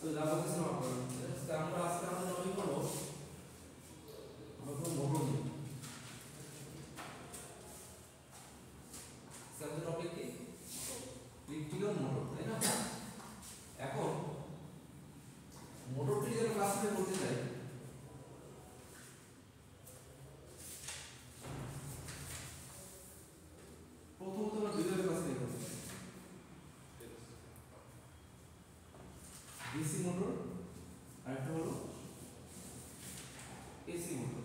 তো যা বলতেছিলাম আমরা আজকে আমাদের টপিক হলো আমরা মোটর নিয়ে আমাদের টপিক কি ইলেকট্রিক্যাল মোটর, তাই না? এখন মোটর টিকে ক্লাসে বলতে চাই প্রথমত আমরা দুই ধরনের ক্লাস দেখব, ডিসি মোটর আর একটা হলো এসি মোটর।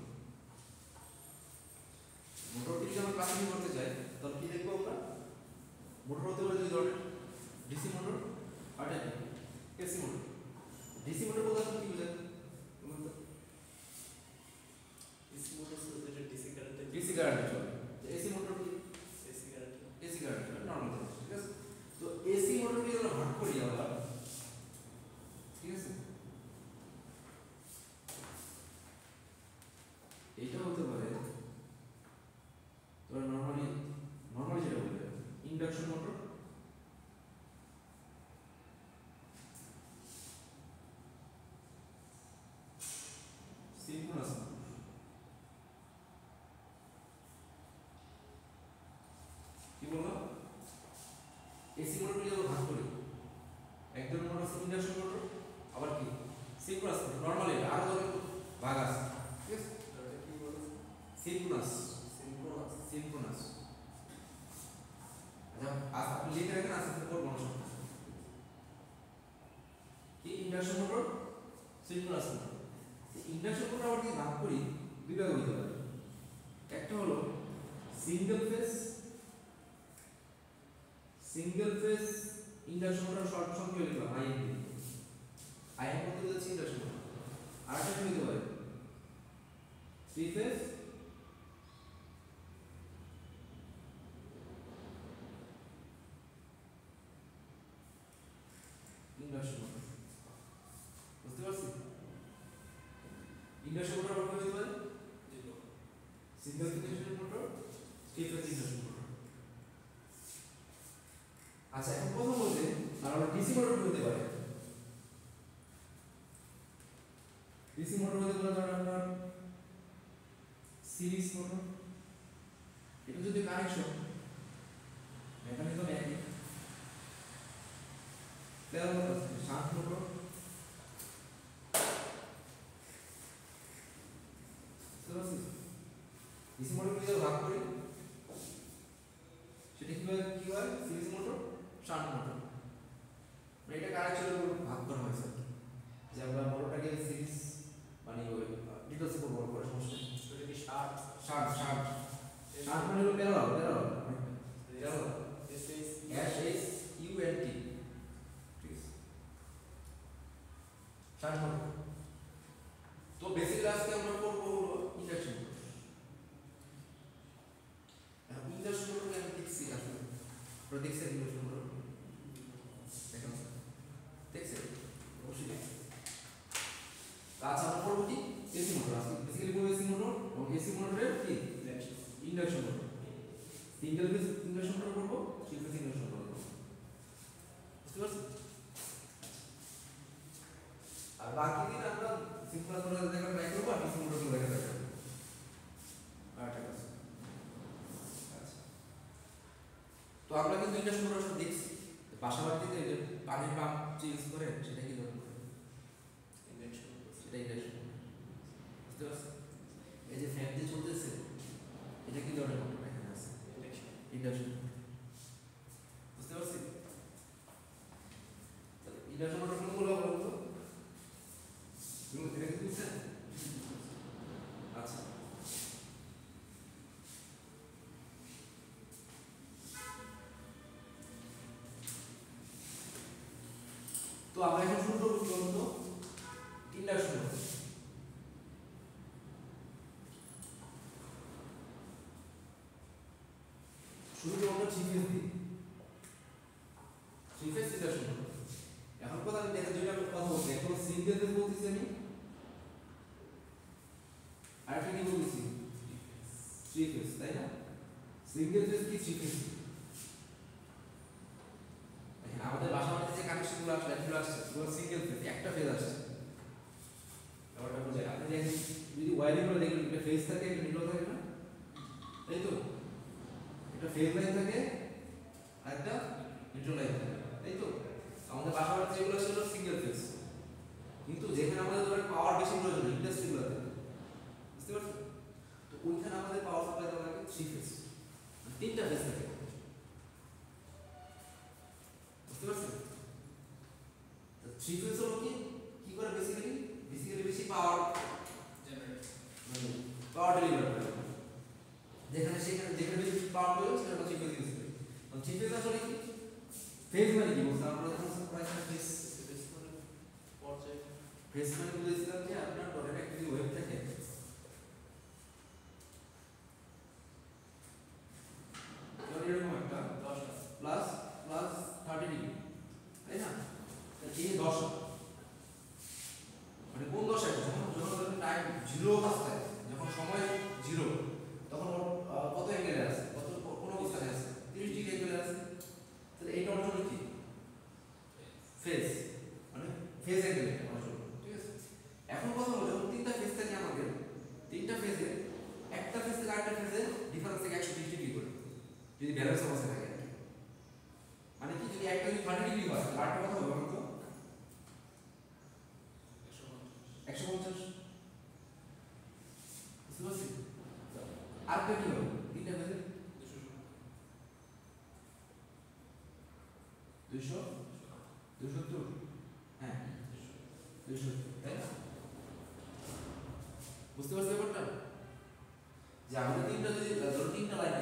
মোটর টিকে আমরা ক্লাসিফাই করতে চাই তাহলে কি দেখব আমরা? মোটর হতে পারে দুই ধরনের, ডিসি মোটর আর এসি মোটর। ডিসি মোটর বলতে কি বোঝায়? এসি মোটর যেটা ডিসি কারেন্টে চলে। এসি মোটর কি? এসি কারেন্ট নরমাল, ঠিক আছে? তো এসি মোটরকে আমরা ভাগ করি আবার, ঠিক আছে? এটা হতে পারে তোরা নরমালি যেটা বলবে ইন্ডাকশন মোটর, সিনক্রোনাস মোটর। কি বললাম? এসি মোটরকে আমরা ভাগ করি, এক ধরনের মোটর আছে ইন্ডাকশন মোটর, আবার কি সিনক্রোনাস মোটর। নরমালি আরো ধরনের ভাগ আছে, ঠিক আছে? এটা কি বলছে? সিনক্রোনাস। আচ্ছা আপনি লিখে রাখেন, আস্তে করবো না সব কি induction motor, synchronous motor. Induction motor আবার যদি ভাগ করি দুই ভাগে হতে পারে। একটা হলো single phase induction motor, short সংখ্যা লিখলাম আইএনডি। আইএন বলতে বোঝাচ্ছে ইন্ডাকশন মোটর। আর একটা হতে পারে থ্রি ফেজ ইন্ডাকশন মোটর। বুঝতে পারছি? ইন্ডাকশন মোটর আবার হতে পারে single phase induction motor, three phase induction motor. আচ্ছা এখন প্রথম বলতে আর আমরা ডিসি মোটর হতে পারে। ডিসি মোটর হতে পারে ধরেন আপনার সিরিজ মোটর। এটা যদি কানেকশন মেকানিজম একই, তেমন শান্ট মোটর, ডিসি মোটর যদি ভাগ করি সেটা কি হয় সিরিজ মোটর, শান্ট মোটর। মানে এটা কানেকশনের উপর ভাগ করা হয়েছে যে আমরা মোটরটাকে সিরিজ মানে ওই ডিটেইলসে করব পরে সমস্যা নেই। এটা কি শার্ট মানে হলো প্যারালাল এসএস SHUNT, ঠিক আছে? Shunt motor. তো বেসিক্যালি আজকে আমরা করব হলো ইন্ডাকশন মোটর। এখন ইন্ডাকশন মোটরকে আমি দেখছি আসলে দেখছেন ইন্ডাকশন মোটর দেখছেন অবশ্যই দেখছেন। আচ্ছা আমরা করবো কি এসি মোটর। আজকে বেসিক্যালি করবো এসি মোটর এবং এসি মোটরের কি induction motor. Single phase induction motor করবো, থ্রি ফেজ ইন্ডাকশন মোটর করবো। বুঝতে পারছেন? আর বাকি দিন আমরা সিনক্রোনাস মোটর দেখা ট্রাই করবো আর ডিসি মোটর দেখা ট্রাই করবো। ঠিক আছে। আচ্ছা তো আমরা কিন্তু ইন্ডাকশন মোটর দেখছি পাশাপাশিতে যে পানির পাম্প চেঞ্জ করে সেটা কি ধরনের ইন্ডাকশন সেটা ইন্ডাকশন। বুঝতে পারছেন? এই যে ফ্যান দিয়ে চলতেছে এটা কি ধরনের মোটর এখানে আছে? ইন্ডাকশন। বুঝতে পারছি? ইন্ডাকশন মোটর কোনগুলো বলতো? এটা কি বুঝছেন? আচ্ছা তো আমরা এখন শুরু করব কি বলতো ইন্ডাকশন মোটর। শুরু করব আমরা থ্রি ফেজ দিয়ে, থ্রি ফেজ ইন্ডাকশন মোটর। এখন কথা আমি দেখে দুইটা কথা বলছি, এখন সিঙ্গেল ফেজ বলতেছি আমি, আর একটা কি বলতেছি থ্রি ফেজ, তাই না? সিঙ্গেল ফেজ কি থ্রি ফেজ? আমাদের বাসার মধ্যে যে কানেকশনগুলো আসছে এগুলো আসছে এগুলো সিঙ্গেল ফেজ একটা ফেজ আসছে ব্যাপারটা বোঝায় আপনি দেখেন যদি ওয়ারিং করে দেখবেন একটা ফেজ থাকে একটা নিউট্রাল থাকে না তাই তো একটা ফেজ লাইন থাকে আর একটা নিউট্রাল লাইন থাকে তাই তো আমাদের বাসা বাড়িতে যেগুলো ছিল সিঙ্গেল ফেজ কিন্তু যেখানে আমাদের ধরেন পাওয়ার বেশি প্রয়োজন ইন্ডাস্ট্রিগুলোতে বুঝতে পারছেন তো ওইখানে আমাদের পাওয়ার সাপ্লাই দেওয়া লাগে থ্রি ফেজ তিনটা ফেজ থাকে বুঝতে পারছেন থ্রি ফেজ হলো কি করে বেসিক্যালি বেশি পাওয়ার জেনারেট পাওয়ার ডেলিভার করে যেখানে বেশি পাওয়ার প্রয়োজন সেটা থ্রি ফেজ ইউজ করে থ্রি ফেজ আসলে কি ফেজ মানে কি বলছেন আমরা যখন ফেজ পর্যায়ে ফেজ মানে বলেছিলাম যে আপনার ধরেন একটা যদি ওয়েভ থাকে এরকম একটা 10 প্লাস 30 ডিগ্রি তাই না এই 10 মানে কোন দশায় যখন টাইম 0 অবস্থায় যখন সময় 0 তখন ওর কত অ্যাঙ্গেলে আছে কোন অবস্থায় আছে 30 ডিগ্রি অ্যাঙ্গেলে আছে তাহলে এইটা অর্জন কি ফেজ মানে ফেজ অ্যাঙ্গেল অর্জন ঠিক আছে এখন কথা হলো যখন তিনটা ফেজ থাকে আমাদের তিনটা ফেজে একটা ফেজ থেকে আরেকটা ফেজে ডিফারেন্স থেকে 120 ডিগ্রি করে যদি ব্যালেন্স অবস্থায় থাকে মানে কি যদি একটা যদি 30 ডিগ্রি হয় তাহলে আরেকটা কথা হবে বলুন তো 150 বুঝতে পারছি আরেকটা কি হবে তিনটা ফেজে 270 হ্যাঁ 270 তাই না বুঝতে পারছি ব্যাপারটা যে আমাদের তিনটা যদি ধরো তিনটা লাইন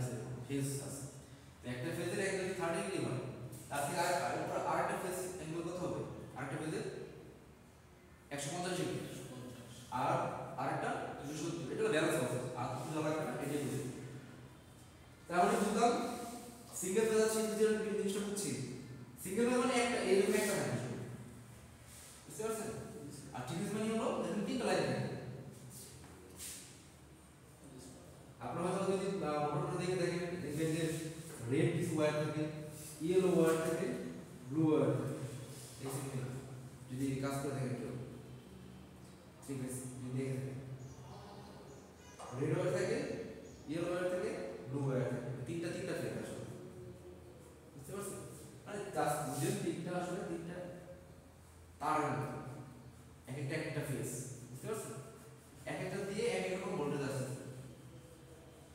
আছে ফেজ আছে তো একটা ফেজের অ্যাঙ্গেল 30 ডিগ্রি হয় তার থেকে আরেকটা ফেজ অ্যাঙ্গেল কত হবে আরেকটা ফেজের 150 ডিগ্রি আর আরেকটা 270 এটা ব্যালেন্স হবে আর কিছু লাগবে না এটাই বুঝি তাহলে বুঝলাম সিঙ্গেল ফেজ আছে যেটা জিনিসটা বুঝছি সিঙ্গেল ফেজ মানে একটা এরকম একটা থাকে বুঝতে পারছেন আর থ্রি ফেজ মানে হলো দেখুন তিনটা লাইন থাকে আপনারা হয়তো যদি মোটরটা দেখে দেখেন দেখবেন যে রেড কিছু ওয়্যার থাকে ইয়েলো ওয়্যার থাকে ব্লু ওয়্যার থাকে এই সিঙ্গেল যদি কাজ করে থাকেন কেউ ঠিক আছে যদি দেখে থাকেন রেড ওয়্যার থাকে ইয়েলো ওয়্যার থাকে ব্লু ওয়্যার থাকে তিনটা ফেজ আসলে বুঝতে পারছেন মানে জাস্ট বুঝেন তিনটা আসলে তিনটা তার একটা ফেজ বুঝতে পারছেন এক একটা দিয়ে এক এক রকম ভোল্টেজ আসছে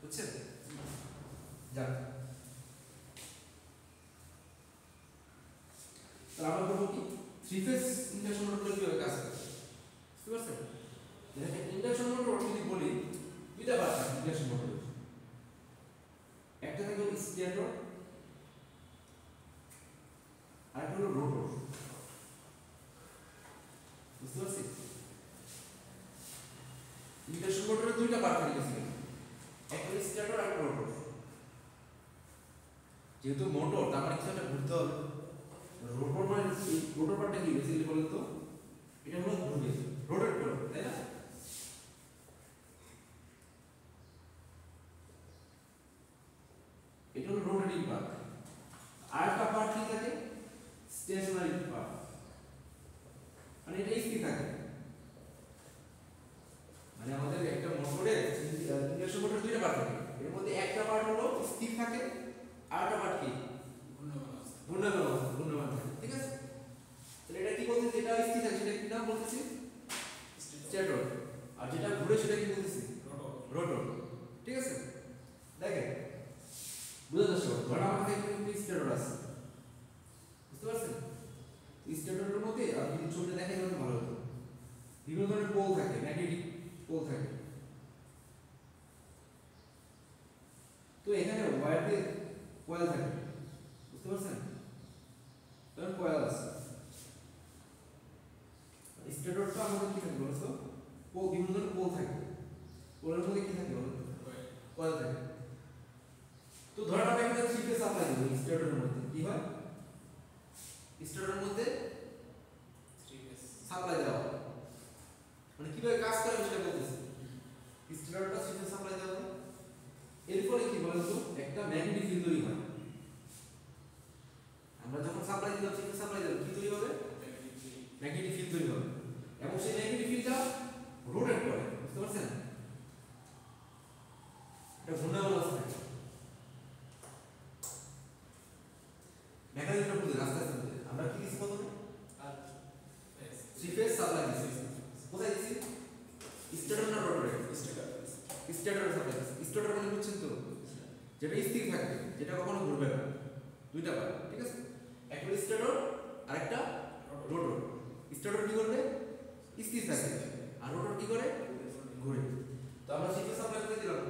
বুঝছেন যাক তাহলে আমরা বলবো কি থ্রি ফেজ ইন্ডাকশন মোটর কিভাবে কাজ করে বুঝতে পারছেন দেখেন ইন্ডাকশন মোটর যদি বলি দুইটা পার্ট থাকে ইন্ডাকশন মোটর একটা থাকে স্টেটর আর একটা হলো রোটর বুঝতে পারছি ইন্ডাকশন মোটরের দুইটা পার্ট থাকে বেসিক্যালি একটা স্টেটর আর একটা রোটর যেহেতু মোটর তার মানে কিছু একটা ঘুরতে হবে রোটর মানে রোটর পার্টটা কি বেসিক্যালি বলেন তো এটা হলো ঘুরবে রোটেট করবে তাই না এটা হলো রোটেটিং পার্ট আর একটা পার্ট কি থাকে স্টেশনারি পার্ট মানে এটা স্থির থাকে মানে আমাদের একটা মোটরে ইন্ডাকশন মোটর দুইটা পার্ট থাকে এর মধ্যে একটা পার্ট হলো স্থির থাকে আর একটা পার্ট কি ঘূর্ণায়মান থাকে ঠিক আছে তাহলে এটা কি বলতে যেটা স্থির থাকে সেটা কি নাম বলতেছি স্টেটর আর যেটা ঘুরে সেটা কি বলতেছি রোটর ঠিক আছে দেখেন বুঝতে পারছো ধরো আমাদের এখানে স্টেটর আছে বুঝতে পারছেন স্টেটরের মধ্যে আপনি যদি ছবিটা দেখেন তাহলে ভালো হতো বিভিন্ন ধরনের পোল থাকে ম্যাগনেটিক পোল থাকে তো এখানে ওয়্যারতে কয়েল থাকে বুঝতে পারছেন তখন কয়েল আছে স্টেটরটা আমাদের কি থাকে বলতো পোল বিভিন্ন ধরনের পোল থাকে পোলের মধ্যে কি থাকে বলতো কয়েল থাকে তো ধরে আমরা এখানে থ্রি ফেজ সাপ্লাই দেব স্টেটরের মধ্যে কি হয় স্টেটরের মধ্যে থ্রি ফেজ সাপ্লাই দেওয়া মানে কিভাবে কাজ করে সেটা বলতেছি স্টেটরটা থ্রি ফেজ সাপ্লাই দেওয়া এর ফলে কি বলেন তো একটা ম্যাগনেটিক ফিল্ড তৈরি হয় আমরা যখন সাপ্লাই দিলাম থ্রি ফেজ সাপ্লাই দিলাম কি তৈরি মেকানিজমটা বুঝে আস্তে আস্তে বুঝে আমরা কি দিছি প্রথমে আর থ্রি ফেজ সাপ্লাই দিছি কোথায় দিছি স্টেটর না রোটরে স্টেটর সাপ্লাই স্টেটর মানে বুঝছেন তো যেটা স্থির থাকবে যেটা কখনো ঘুরবে না দুইটা পার্ট ঠিক আছে একটা স্টেটর আর একটা রোটর স্টেটর কি করবে স্থির থাকে আর রোটর কি করে ঘুরে তো আমরা থ্রি ফেজ সাপ্লাই করে দিলাম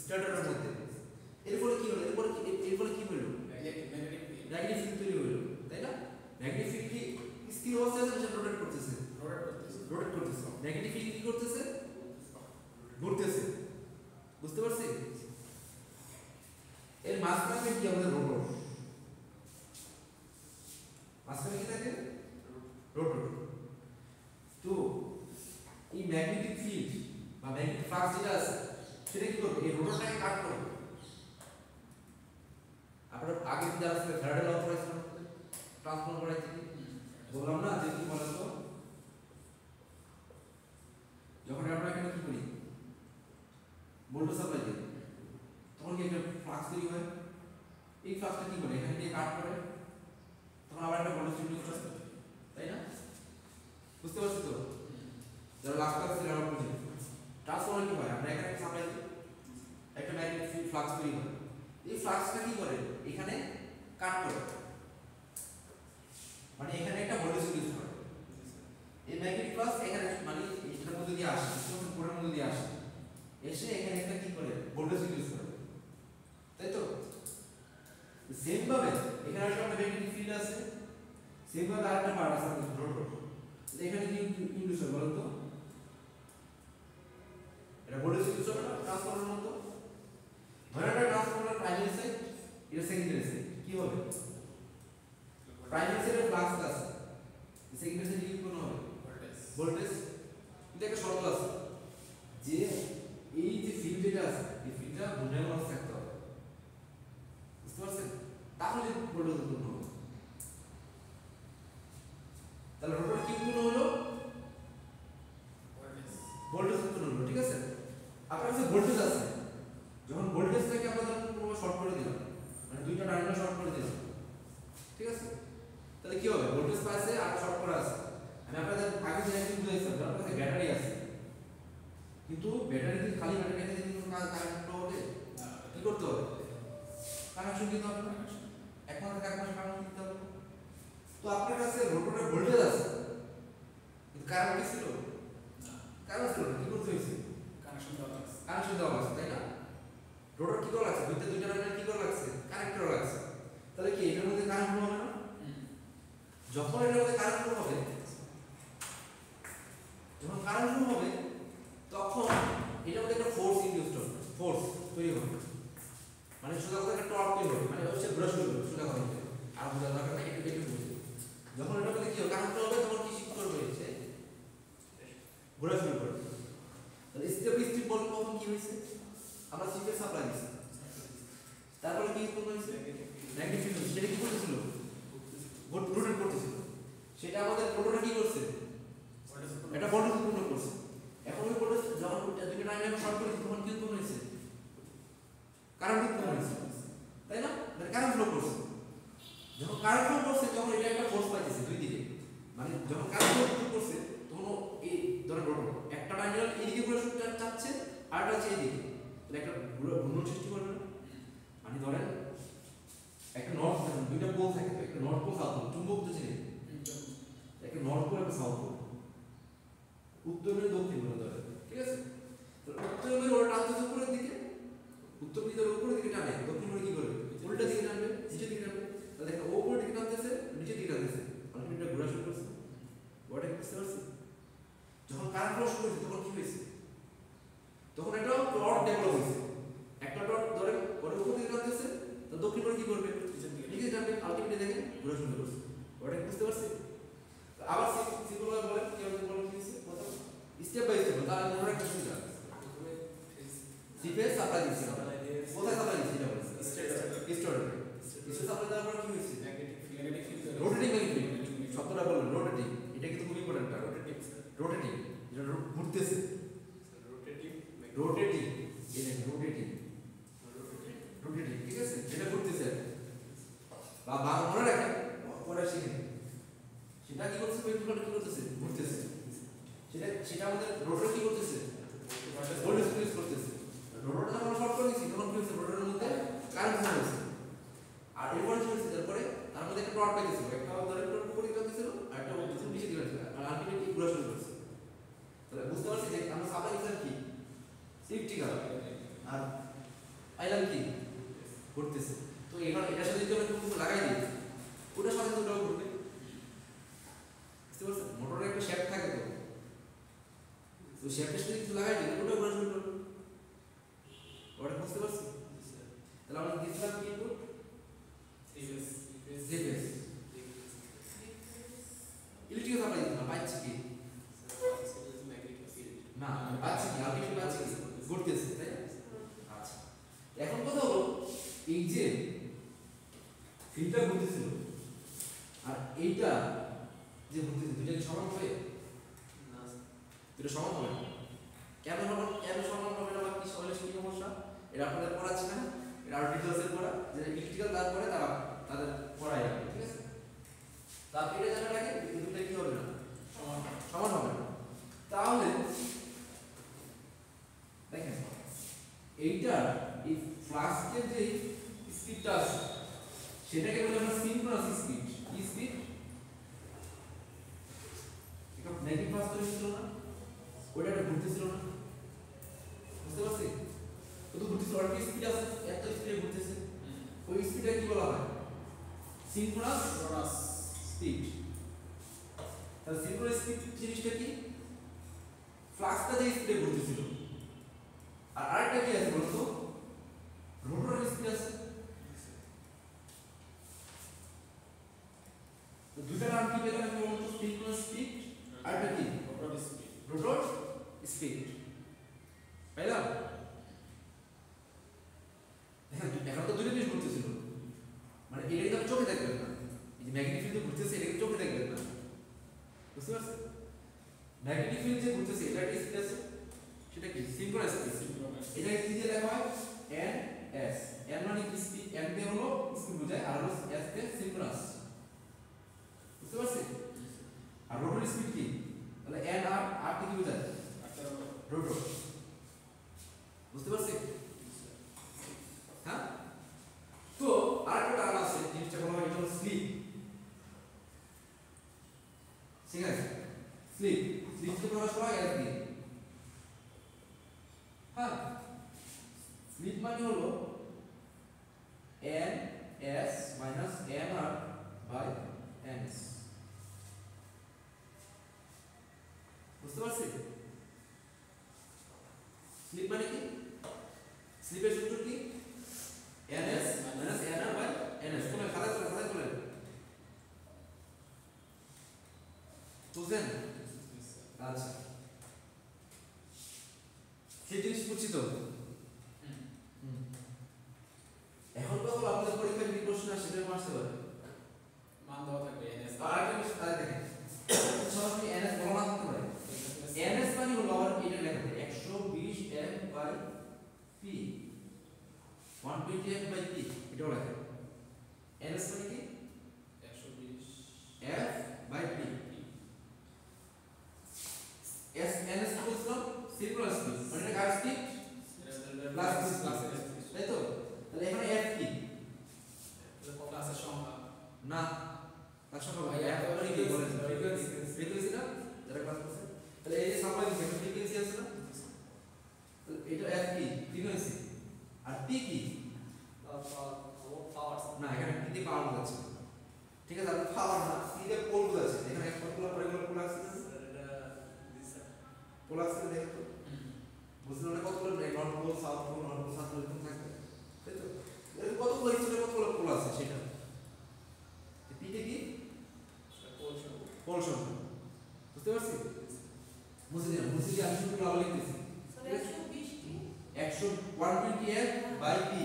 স্টেটরের মধ্যে এরপরে কি হলো এরপরে কি হলো ম্যাগনেটিক ফিল্ড তৈরি হলো তাই না ম্যাগনেটিক ফিল্ড কি স্থির অবস্থায় আছে সেটা রোটেট করতেছে ম্যাগনেটিক ফিল্ড কি করতেছে ঘুরতেছে বুঝতে পারছি এর মাঝখানে কি আমাদের রোটর মাঝখানে কি থাকে রোটর তো এই ম্যাগনেটিক ফিল্ড বা ম্যাগনেটিক ফ্লাক্স যেটা আছে সেটা কি করবে এই রোটরটাকে কাট করবে আপনারা আগে যারা ফ্যারাডে ল পড়াইছিলেন ট্রান্সফর্ম পড়াইতে বললাম না যে কি বলেন তো যখন আমরা এখানে কি করি ভোল্টেজ সাপ্লাই দিই তখন কি একটা ফ্লাক্স তৈরি হয় এই ফ্লাক্সটা কি করে এখানে দিয়ে কাট করে তখন আবার একটা ভোল্টেজ তৈরি করে তাই না বুঝতে পারছি তো যারা লাস্ট ক্লাস ছিল আমরা বুঝি ট্রান্সফর্মার কি হয় আমরা এখানে সাপ্লাই দিই একটা ম্যাগনেটিক ফ্লাক্স তৈরি হয় এই ফ্লাক্সটা কি করে এখানে কাট করে মানে এখানে একটা ভোল্টেজ ইউজ করে এই ম্যাগনেটিক ফ্লাক্স এখানে মানে এটার মধ্যে দিয়ে আসে কোরের মধ্যে দিয়ে আসে এসে এখানে একটা কি করে ভোল্টেজ ইউজ করে তাই তো সেম ভাবে এখানে একটা ম্যাগনেটিক ফিল্ড আছে সেম ভাবে আরেকটা পার্ট আছে রোটর এখানে কি ইউজ হয় বলতো এটা ভোল্টেজ ইউজ করে না ট্রান্সফরমারের মতো ধরে একটা ট্রান্সফরমার প্রাইমারি সাইড এটা সেকেন্ডারি সাইড কি হবে প্রাইমারি সাইডে ফ্লাক্স আছে সেকেন্ডারি সাইডে কি কোনো হবে ভোল্টেজ কিন্তু একটা শর্ত আছে যে এই যে ফিল্ড যেটা আছে এই ফিল্ডটা ঘূর্ণায়মান অবস্থায় থাকতে হবে বুঝতে পারছেন তাহলে ভোল্টেজ উৎপন্ন হবে তাহলে রোটর কি উৎপন্ন হলো ভোল্টেজ উৎপন্ন হলো ঠিক আছে আপনার কাছে ভোল্টেজ আছে যখন ভোল্টেজটাকে আমরা পুরো শর্ট করে দিলাম মানে দুইটা টার্মিনাল শর্ট করে দিলাম ঠিক আছে তাহলে কি হবে ভোল্টেজ পাইছে আর শর্ট করা আছে আমি আপনাদের আগে যে একটু বুঝাইছিলাম আপনার কাছে ব্যাটারি আছে কিন্তু ব্যাটারি যদি খালি ব্যাটারি রেখে দিলে কোনো কারেন্ট ফ্লো হবে কি করতে হবে কানেকশন দিতে হবে এক মাস থেকে এক মাস কানেকশন দিতে হবে তো আপনার কাছে রোটরে ভোল্টেজ আছে কিন্তু কারেন্ট কি ছিল কারেন্ট ছিল কি করতে হয়েছে কানেকশন দেওয়া আছে তাই না রোটর কি করা আছে দুইটা টার্মিনাল কি করা লাগছে কানেক্ট করা লাগছে তাহলে কি এটার মধ্যে কারেন্ট ফ্লো হবে না যখন এটার মধ্যে কারেন্ট ফ্লো হবে তখন এটার মধ্যে একটা ফোর্স ইনডিউসড হবে ফোর্স তৈরি হবে মানে সোজা কথা একটা টর্ক তৈরি হবে মানে হচ্ছে ব্রাশ করবে সোজা কথা আর বোঝা দরকার নাই একটু বুঝে যখন এটার মধ্যে কি হবে কারেন্ট ফ্লো হবে তখন কি শিফট করবে হচ্ছে ঘোরা শুরু করবে তাহলে স্টেপ বল কখন কি হয়েছে আমরা সিপে সাপ্লাই দিছি তারপরে কি উৎপন্ন হয়েছে ম্যাগনেটিক ফিল্ড সেটা কি করতেছিল রোটেট করতেছিল সেটা আমাদের রোটরে কি করছে এটা ভোল্টেজ উৎপন্ন করছে এখন ওই ভোল্টেজ যখন দুইটা টার্মিনাল শর্ট করেছে তখন কি উৎপন্ন হয়েছে কারেন্ট উৎপন্ন হয়েছে তাই না মানে কারেন্ট ফ্লো করছে যখন কারেন্ট ফ্লো করছে তখন এটা একটা ফোর্স পাইছে দুই দিকে মানে যখন কারেন্ট ফ্লো করছে তখন এই ধরে রোটর একটা টার্মিনাল এইদিকে ঘুরে যাচ্ছে আর একটা হচ্ছে এইদিকে তাহলে একটা ঘূর্ণন সৃষ্টি করবে না মানে ধরেন একটা নর্থ দুইটা পোল থাকে একটা নর্থ পোল সাউথ পোল চুম্বক তো চিনি একটা নর্থ পোল একটা সাউথ পোল উত্তর মেরু দক্ষিণ মেরু ধরে ঠিক আছে তো উত্তর মেরু ওটা টানতেছে উপরের দিকে উত্তর দিকে উপরের দিকে টানে দক্ষিণ মেরু কি করবে উল্টা দিকে টানবে নিচের দিকে টানবে তাহলে দেখো উপরের দিকে টানতেছে নিচের দিকে টানতেছে আলটিমেটলি ঘোরা শুরু করছে ওটা বুঝতে পারছি যখন কারেন্ট ফ্লো শুরু হয়েছে তখন কি হয়েছে তখন একটা টর্ক ডেভেলপ হয়েছে একটা টর্ক ধরে ওটা উপর দিকে টানতেছে তো দক্ষিণ মেরু কি করবে নিচে টানবে আলটিমেটলি দেখেন ঘোরা শুরু করছে ওটা বুঝতে পারছি আবার সিম্পল ভাবে বলেন কি হবে বলেন কি হচ্ছে প্রথম স্টেপ বাই স্টেপ তাহলে মনে রাখতে সুবিধা সিপে সাপ্লাই দিছি কোথায় সাপ্লাই দিছি এটা বলছি স্টোরে সাপ্লাই দেওয়ার পর কি হয়েছে ম্যাগনেটিক ফিল্ড রোটেটিং শব্দটা বললেন রোটেটিং এটা কিন্তু খুব ইম্পর্টেন্ট রোটেটিং যেটা ঘুরতেছে রোটেটিং ঠিক আছে যেটা ঘুরতেছে বা মনে রাখেন পরে শিখে নিন। সেটা কি করতেছে, পেট্রোল কি করতেছে, ঘুরতেছে। সেটা আমাদের রোটর কি করতেছে, ভোল্টেজ ইনক্রিজ করতেছে। রোটরটা যখন শর্ট করে দিচ্ছি তখন কি হচ্ছে, রোটরের মধ্যে কারেন্ট ফ্লো হচ্ছে। আর এরপরে কি হচ্ছে, তারপরে তার মধ্যে একটা টর্ক পাইতেছিল, একটা ধরে টর্ক উপরে দিতে হচ্ছিল আর একটা নিচে দিতে হচ্ছিল, আর আলটিমেটলি ঘোরা শুরু করছে। তাহলে বুঝতে পারছি যে আমরা সাপ্লাই দিচ্ছিলাম কি ইলেকট্রিক্যাল, আর আইলাম কি ঘুরতেছে। তো এখানে এটার সাথে যদি আমরা কিছু লাগাই দিই, ওটার সাথে তো ওটাও ঘুরবে। বুঝতে পারছেন, মোটরের একটা শ্যাফট থাকে, তো শ্যাফটের সাথে কিছু লাগাই দিই, ওটাও ঘোরা শুরু করবে। ওটা বুঝতে পারছি। তাহলে আমরা দিচ্ছিলাম কি ইনপুট, জিপিএস ইলেকট্রিক্যাল সাপ্লাই দিচ্ছিলাম, পাচ্ছি কি না, পাচ্ছি কি আলটিমেটলি পাচ্ছি কি ঘুরতেছে, তাই না? আচ্ছা, এখন কথা হলো এই যে ফিল্ডটা ঘুরতেছিল আর এইটা যে ঘুরতেছে, দুইটা কি সমান হবে? দুটো সমান হবে না। কেন সমান হবে না বা কি সমস্যা, এটা আপনাদের পড়াচ্ছি না, এটা আরো ডিটেইলসে পড়া, যে ইলেকট্রিক্যাল তারপরে তাদের পড়াই যাবে, ঠিক আছে? তারপরে এটা জানা রাখে দুটো কি হবে না, সমান হবে না। তাহলে দেখেন এইটা এই ফ্লাস্কের যে স্পিডটা আছে সেটাকে বলে আমরা সিনক্রোনাস স্পিড। কি স্পিড? এটা নেগেটিভ পাস করে ছিল না, ওটা ঘুরতেছিল না, বুঝতে পারছি? তো ঘুরতেছিল, আর কি স্পিড আছে, এত স্পিডে ঘুরতেছে, ওই স্পিডে কি বলা হয়, সিনক্রোনাস স্পিড। তাহলে সিনক্রোনাস স্পিড জিনিসটা কি, ফ্লাক্সটা যে স্পিডে ঘুরতেছিল, আর আরেকটা কি আছে বলতো, রোটরের স্পিড আছে। তো দুইটা নাম কি পেলাম আমি বলতো, সিনক্রোনাস স্পিড আর একটা কি, রোটর স্পিড পাইলাম। এখন তো দুটো জিনিস ঘুরতেছিল, মানে এটা কিন্তু চোখে দেখবেন না, এই যে ম্যাগনেটিক ফিল্ড ঘুরতেছে এটা কিন্তু চোখে দেখবেন না, বুঝতে পারছেন? ম্যাগনেটিক ফিল্ড যে ঘুরতেছে এটা কি স্পিড আছে, সেটা কি সিনক্রোনাস স্পিড। এটা কি দিয়ে লেখা হয়, এন এস। এন মানে কি স্পিড, এন দিয়ে হলো স্পিড বোঝায়, আর হলো এস দিয়ে সিনক্রোনাস, বুঝতে পারছেন? আর রোটর স্পিড কি, তাহলে এন আর আর কি বোঝায়, রোটর, বুঝতে পারছেন? হ্যাঁ, তো আরেকটা টার্ম আছে, জিনিসটা বলা হয়, এটা হলো স্লিপ। ঠিক আছে, স্লিপ কে প্রকাশ করা হয় এস দিয়ে। হ্যাঁ, স্লিপ মানে হলো N S minus N R by N S, বুঝতে পারছি? স্লিপ মানে কি, স্লিপের সূত্র কি, N S minus N R by N S. কোন খাতা তোলেন, বুঝলেন? আচ্ছা, সেই জিনিস বুঝছি তো। এখন তো আপনাদের পরীক্ষায় কি প্রশ্ন আসে সেটা আসতে পারে, মান দেওয়া থাকবে এনএস, আর একটা বিষয় তাই দেখেন, সরাসরি এনএস বলা না থাকতে পারে। এনএস মানে হলো আবার এটা লেখা থাকে 120 F by P, 120 F by P, এটাও লেখা। এনএস মানে কি, 120 F by P. S NS কি বলছিলাম, সিনক্রোনাস স্পিড, মানে এটা কার স্পিড প্লাস স্পিড, তাই তো? তাহলে এখানে এফ কি, ক্লাসের সংখ্যা না তার সঙ্গে ভাই এফ মানে কি বলেন, ফ্রিকোয়েন্সি না, যারা ক্লাস করছে। তাহলে এই যে সাপ্লাই দিচ্ছে একটা ফ্রিকোয়েন্সি আছে না, তাহলে এটা এফ কি ফ্রিকোয়েন্সি, আর পি কি পাওয়ার না, এখানে পি দিয়ে পাওয়ার বোঝাচ্ছে, ঠিক আছে? আর পাওয়ার না, পি দিয়ে পোল বোঝাচ্ছে, এখানে এক কতগুলো পরিমাণ পোল আছে না, পোল আছে দেখো তো, বুঝলেন? না কতগুলো north pole, south pole, north pole, south pole এরকম থাকবে, তাই তো? এরকম কতগুলো হিস্টোরি, কতগুলো পোল আছে সেটা, পিতে কি পোল সংখ্যা, বুঝতে পারছি? মুছে দিলাম, মুছে দিয়ে আমি শুধু আবার লিখতেছি 120 এফ বাই পি।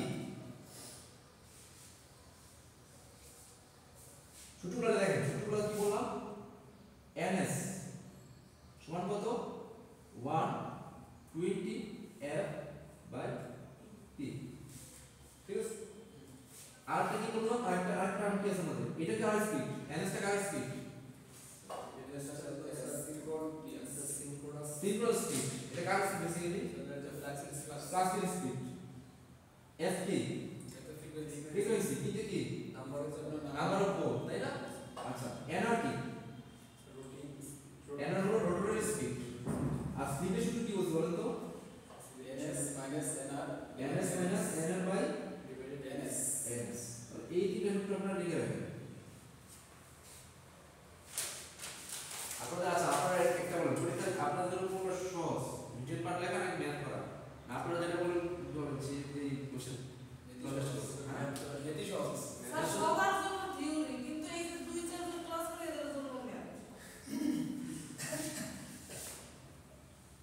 সূত্রটা দেখেন, সূত্রটা কি বললাম, এনএস সমান কত, 120 এফ বাই পি, ঠিক আছে? আরেকটা কি বললাম আরেকটা টার্ম কি আছে আমাদের এটা কি আর স্পিড এনএস টা কার স্পিড সিঙ্ক্রোনাস স্পিড এটা কার স্পিড বেসিক্যালি ফ্লাক্সের স্পিড এফ কি ফ্রিকোয়েন্সি কিন্তু কি নাম্বার অফ পোল তাই না আচ্ছা এনআর কি এনআর হলো রোটরের স্পিড আর স্পিডের সূত্র কি বলতে বলেন তো ns minus nr by ns এই তিনটা সূত্র আপনারা লিখে রাখবেন আপনাদের আচ্ছা আপনারা একটা বলেন পরীক্ষা আপনাদের জন্য পুরো সহজ ডিটেইল পার্ট লেখা নাকি ম্যাথ করা আপনারা যেটা বলেন যে এই কোশ্চেন হ্যাঁ এটি সহজ স্যার সবার জন্য থিওরি কিন্তু এই যে দুই চার জন ক্লাস করে এদের জন্য ম্যাথ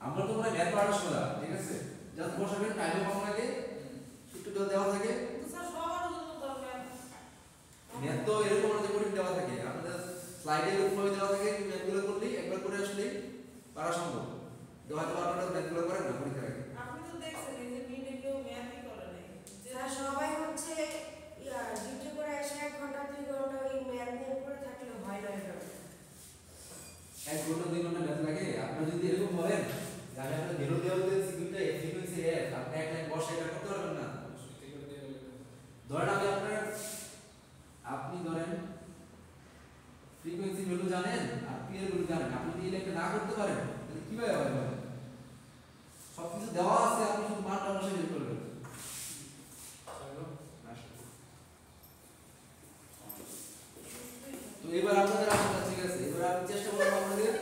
আমরা তো মনে ম্যাথ পড়ার সোজা ঠিক আছে জাস্ট বসাবেন টাইমে কম লাগে সূত্র দেওয়া থাকে কিন্তু স্যার সবার জন্য তো ম্যাথ ম্যাথ তো এরকম আমাদের কঠিন দেওয়া থাকে আপনাদের স্লাইডে উপরে দেওয়া থাকে ম্যাথগুলো করলেই একবার করে আসলেই পারা সম্ভব হয়তো আপনারা ম্যাথগুলো করেন না পরীক্ষার আগে আপনি তো দেখছেন এই যে মিডে কেউ ম্যাথই করে নাই যে স্যার সবাই হচ্ছে ডিউটি করে এসে 1 ঘন্টা 2 ঘন্টা ওই ম্যাথ নিয়ে পড়ে থাকলে ভয় লাগে না। 1 ঘন্টা 2 ঘন্টা ম্যাথ লাগে আপনি যদি এরকম বলেন যে আমি আপনাদের বেরো দেওয়া দিতে সিকিউরিটি ফ্রিকোয়েন্সি এর আপনি এক লাইন বসে এটা করতে পারবেন না ধরেন আপনি ধরেন ফ্রিকোয়েন্সি ভ্যালু জানেন আর পি এর ভ্যালু জানেন আপনি যদি এটা না করতে পারেন তাহলে কিভাবে হবে বলেন সবকিছু দেওয়া আছে আপনি শুধু মানটা বসে বের করবেন তো এবার আপনাদের আসলে ঠিক আছে এবার আমি চেষ্টা করব আপনাদের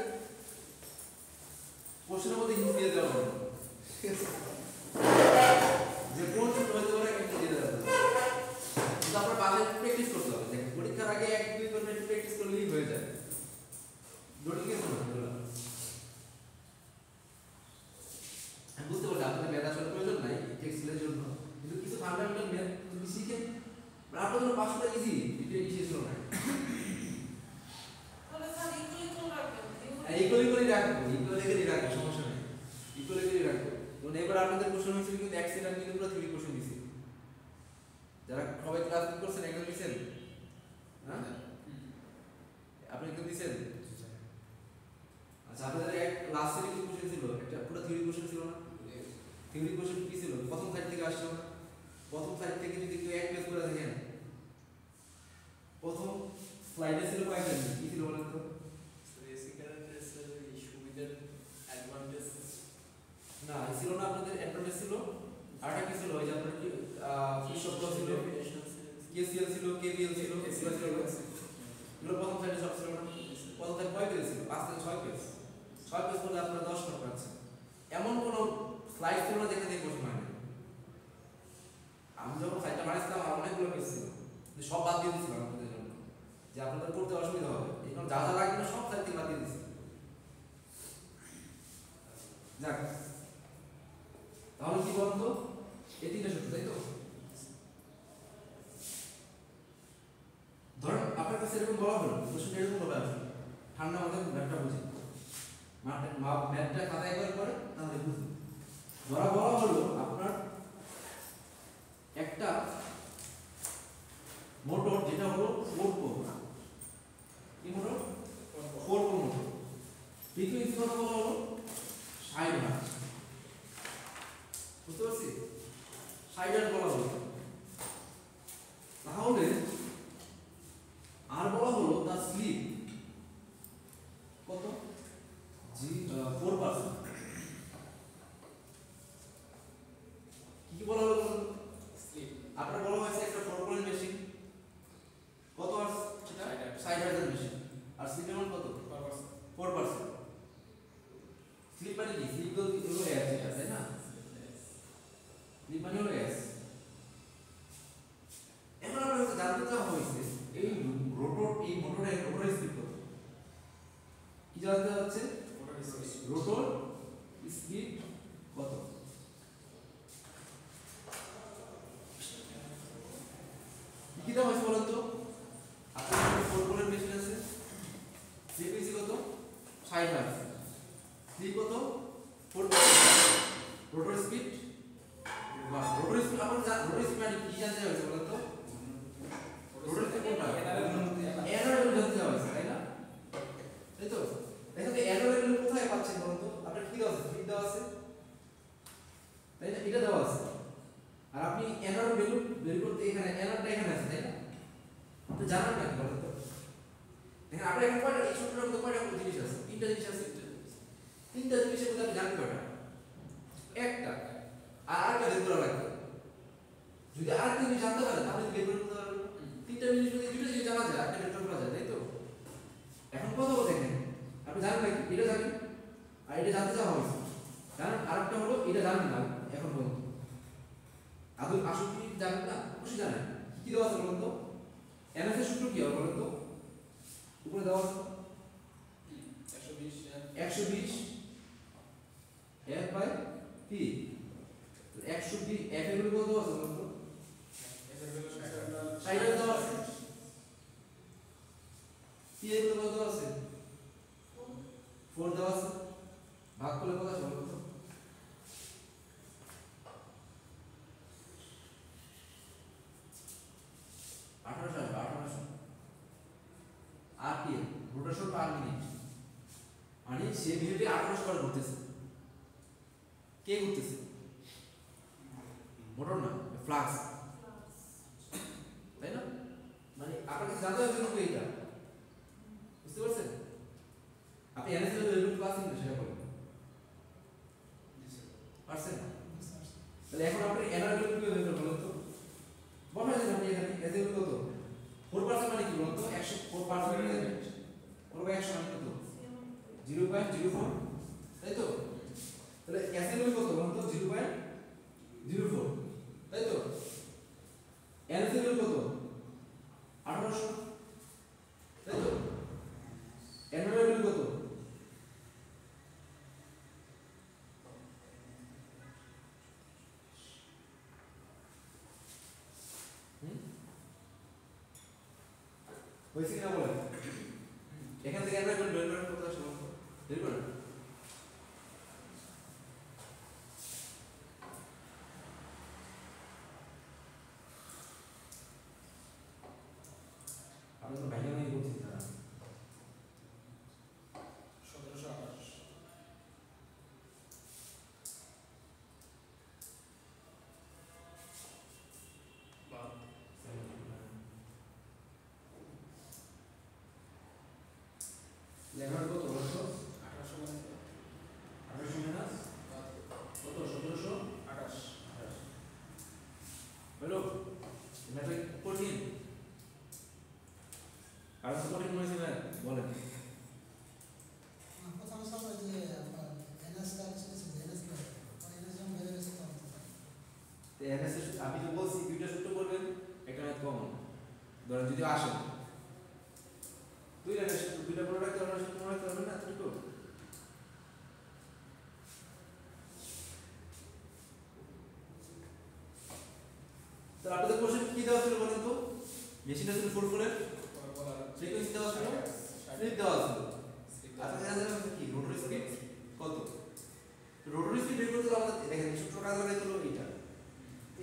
কোশ্চেনের মধ্যে হিন্ট দিয়ে দেওয়ার জন্য যে কোন সূত্র হতে পারে একটা দিয়ে দেওয়া যাবে কিন্তু আপনার বাসায় প্র্যাকটিস করতে হবে দেখেন পরীক্ষার আগে 1-2 করে প্র্যাকটিস করলেই হয়ে যায় জটিল কিছু না এগুলো আমি বুঝতে পারছি আপনাদের ম্যাথ আসলে প্রয়োজন নাই টেক্সটের জন্য কিন্তু কিছু ফান্ডামেন্টাল ম্যাথ যদি শিখেন আপনাদের জন্য পাসটা ইজি এটা ইজি ছিল না তাহলে স্যার ইকুয়াল রাখবেন ইকুয়ালি করে রাখবো ইকুয়ালি করে রাখবো সমস্যা নেই ইকুয়ালি করে রাখবো তো এবার আপনাদের কোশ্চেন হয়েছিল কিন্তু এক সেট আমি কিন্তু পুরো 3 কোশ্চেন দিছি যারা সবাই ক্লাস করছেন একদম দিছেন হ্যাঁ আপনি কি দিছেন আচ্ছা আপনাদের এক লাস্ট সেটে কি কোশ্চেন ছিল একটা পুরো থিওরি কোশ্চেন ছিল না থিওরি কোশ্চেন কি ছিল প্রথম সাইড থেকে আসলো প্রথম সাইড থেকে যদি কেউ এক পেজ করে দেখেন প্রথম স্লাইডে ছিল কয়টা কি ছিল বলেন তো না ছিল না আপনাদের অ্যাডভান্টেজ ছিল আরটা কি ছিল ওই যে আপনাদের কি ফ্রি শব্দ ছিল কেসিএল ছিল কেবিএল ছিল এসিএল ছিল এগুলো প্রথম সাইডে সব ছিল না প্রথম সাইড কয় পেজ ছিল 5 থেকে 6 পেজ 6 পেজ করলে আপনারা 10 মার্ক পাচ্ছেন এমন কোন স্লাইড ছিল না যেখানে কোশ্চেন হয় না আমি যখন সাইডটা বানাইছিলাম আর অনেকগুলো পেজ ছিল কিন্তু সব বাদ দিয়ে দিয়েছিলাম আপনাদের জন্য যে আপনাদের করতে অসুবিধা হবে এই কারণে যা যা লাগবে না সব সাইড থেকে বাদ দিয়ে দিয়েছি যাক তাহলে কি বলুন তো এই তিনটা সূত্র তাই তো ধরেন আপনার কাছে এরকম বলা হলো কোশ্চেন এরকম হবে আসলে ঠান্ডা মাথায় ম্যাথটা বুঝি ম্যাথটা খাতায় একবার করে তাহলে বুঝুন ধরা বলা হলো আপনার একটা মোটর যেটা হলো 4 পোল কি মোটর 4 পোল মোটর ফ্রিকোয়েন্সি কত বলা হলো 60 হার্টজ বুঝতে পারছি 60 হার্টজ বলা হলো তাহলে আর বলা হলো তার স্লিপ কত জি 4% কি বলা হলো স্লিপ আপনার বলা হয়েছে একটা 4 পোলের মেশিন কত আর সেটা 60 হার্টজের মেশিন আর স্লিপের মান কত 4% স্লিপ মানে কি স্লিপ তো হলো এস এটা তাই না স্লিপ মানে হলো এস এখন আমরা হচ্ছে জানতে চাওয়া হয়েছে এই মোটরের স্পিড কত কি জানতে হচ্ছে রোটর স্পিড কত কি দাম আছে বলেন তো আপনার 4 পোলের মেশিন আছে ফ্রিকোয়েন্সি কত 60 হার্টজ স্লিপ কত 4% রোটর স্পিড আপনার রোটর স্পিড মানে কি জানতে হবে বলেন তো জানেন না কি বলেন তো? দেখেন আপনার এখানে কয়টা এই সূত্রের মধ্যে কয়টা জিনিস আছে? তিনটা জিনিস আছে। তিনটা জিনিসের মধ্যে আপনি জানেন কয়টা? একটা। আর আরেকটা বের করা লাগবে। যদি আরেকটা জিনিস জানতে পারেন তাহলে বের করে নিতে পারবেন। তিনটা জিনিস মধ্যে দুটো জিনিস জানা যায়, একটা বের করা যায়, তাই তো? এখন কথা বলতে দেখেন আপনি জানেন নাকি এটা জানেন আর এটা জানতে চাওয়া হয়েছে জানেন, আরেকটা হলো এটা জানেন না এখন পর্যন্ত আদৌ আসল কি জানেন না, অবশ্যই জানেন। কি দেওয়া আছে বলুন তো? এনএস এর সূত্র কি হবে বলুন তো? উপরে দেওয়া আছে 120 f বাই p। 120 f এর ভ্যালু কত আছে বলুন তো? 60 দেওয়া আছে। p এর ভ্যালু কত আছে? 4 দেওয়া আছে। ভাগ করলে কত আসবে বলুন তো? 1800 আসবে, 1800। rpm রোটেশন পার মিনিট, মানে সে মিনিটে 1800 বার ঘুরতেছে। কে ঘুরতেছে? মোটর না, ফ্লাক্স, তাই না? মানে আপনার কাছে জানতে হবে কিন্তু এইটা, বুঝতে পারছেন? আপনি এনএস এর ভ্যালু পাচ্ছেন না সেটা বলুন, পারছেন? তাহলে এখন আপনি এনআর ভ্যালু কি বের করবেন বলুন তো? বসাই দেন আপনি এখানে এজ এর কত? 4% মানে কি বলুন তো? 4% মানে 4/100 মানে কত? 0.04, তাই তো? তাহলে এস এর ভ্যালু কত বলুন তো? 0.04, তাই তো? এনএস এর ভ্যালু কত? 1800, তাই তো? এনআর এর ভ্যালু কত? হয়েছে কিনা বলেন? এখান থেকে এনআর ভ্যালু বের করার কথা শুনুন, বের করেন। আমি তো ভাইয়া নেই বলছি না। 1728 লেখার কত বলুন তো? 1800 মানে 1800 মাইনাস কত? 1728 হলো? এটা কঠিন, আর তো কঠিন মনে হচ্ছে না, বলেন। প্রথম সময় যে এনএস তো এনএস আমি তো বলছি দুইটা সূত্র করবেন, একটা ম্যাথ কমন ধরেন যদি আসেন দুইটা সূত্র, দুইটা মনে রাখতে পারবেন, সূত্র মনে রাখতে পারবেন না এতটুকু? তো আপনাদের কোশ্চেন কি দেওয়া ছিল বলেন তো? মেশিনটা ছিল ফুলফুলের ফ্রিকোয়েন্সি দেওয়া ছিল, স্লিপ দেওয়া ছিল। আচ্ছা জানা যাবে কি রোটরি স্পিড কত? রোটরি স্পিড বের করতে আমাদের দেখেন সূত্র কাজ করে হলো এইটা,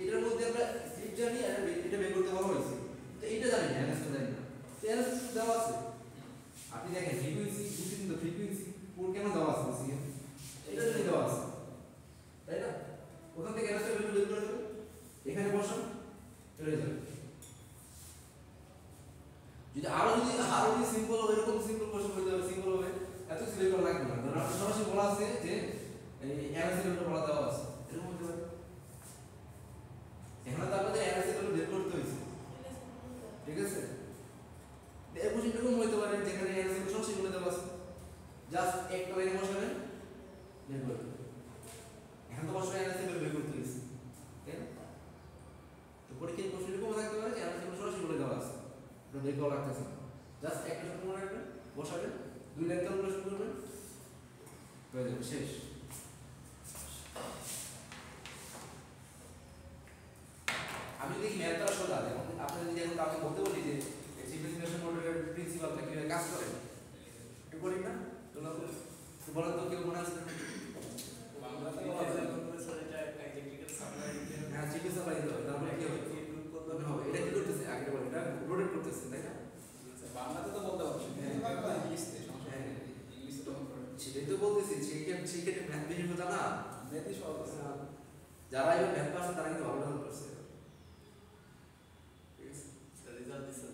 এটার মধ্যে আমরা স্লিপ জানি আর এটা বের করতে বলা হয়েছে, তো এইটা জানি না, এনএসটা জানি না। তো এনএস দেওয়া আছে, আপনি দেখেন ফ্রিকোয়েন্সি বুঝছেন তো, ফ্রিকোয়েন্সি কোড কেন দেওয়া আছে বুঝছেন? এটা যদি দেওয়া আছে, তাই না? ওখান থেকে এনএসটা বের করে দেবেন, এখানে বসান চলে যাবে। যদি আরো যদি সিম্পল হবে, এরকম সিম্পল কোশ্চেন হয়ে যাবে, সিম্পল হবে, এত সিলেক্ট করা লাগবে না। ধরুন আপনার সরাসরি বলা আছে যে এই এনএস এর বলা দেওয়া আছে, এরকম হতে পারে। এখানে তো আপনাদের এনএস এর বের করতে হয়েছে, ঠিক আছে? এর কোশ্চেন এরকম হতে পারে যেখানে এনএস এর সরাসরি বলে দেওয়া আছে, জাস্ট একটা লাইনে বসাবেন বের করবেন। এখন তো বসাবেন এনএস এর বের করতে হয়েছে, তাই না? তো পরীক্ষার কোশ্চেন এরকম থাকতে পারে যে এনএস এর সরাসরি বলে দেওয়া আছে, এটা বের করা লাগতেছে না, জাস্ট একটা শব্দ মনে রাখবেন, বসাবেন, দুই লাইন তখন প্রশ্ন করবেন, হয়ে যাবে, শেষ। আমি দেখি ম্যাথটা সোজা, যেমন আপনি যদি এখন কাউকে বলতে বলি যে সিম্পলিফিকেশন মডেলের প্রিন্সিপালটা কিভাবে কাজ করে, একটু বলি না? তো বলেন তো, কেউ মনে আছে? বাংলাতে বলা যায় কম্প্রেসর, এটা একটা ইলেকট্রিক্যাল সাপ্লাই দিতে হবে। হ্যাঁ, চিকিৎসা পাই দিতে হবে, তারপরে কি হবে? এটা কি করতেছে? আগে বলেন, এটা রোটেট করতেছে, তাই না? বাংলাতে তো বলতে পারছি না, ইংলিশে সমস্যা হ্যাঁ, নেই। ইংলিশে তো হবে। সেটাই তো বলতেছি, সেক্ষেত্রে ম্যাথ বেশি বোঝা না, ম্যাথই সহজ আছে। যারা এবার ম্যাথ পাচ্ছে তারা কিন্তু ভালো রেজাল্ট করছে, ঠিক আছে? রেজাল্ট দিছে।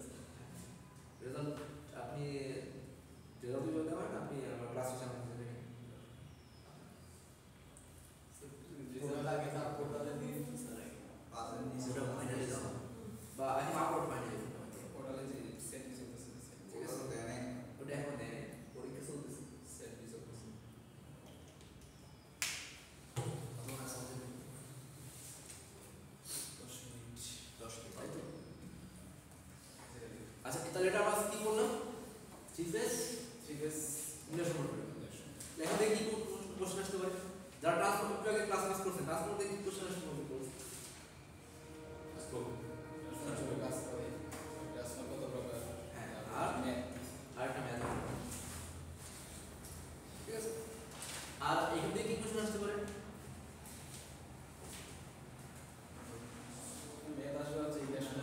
আচ্ছা তাহলে এটা আমরা কি করলাম সিকোয়েন্স সিরিয়াস ইন্ডাকশন মোটর লেখা দেখে কি কোশ্চেন আসতে পারে যারা ট্রান্সফর্মার একটু আগে ক্লাস করছেন ট্রান্সফর্মার দেখে কি কোশ্চেন আসতে পারে কাজ করে ট্রান্সফার কত প্রকার হ্যাঁ আর ম্যাথ আরেকটা ম্যাথ ঠিক আছে আর এখান থেকে কি কোশ্চেন আসতে পারে ম্যাথ আসবে হচ্ছে ইন্ডাকশন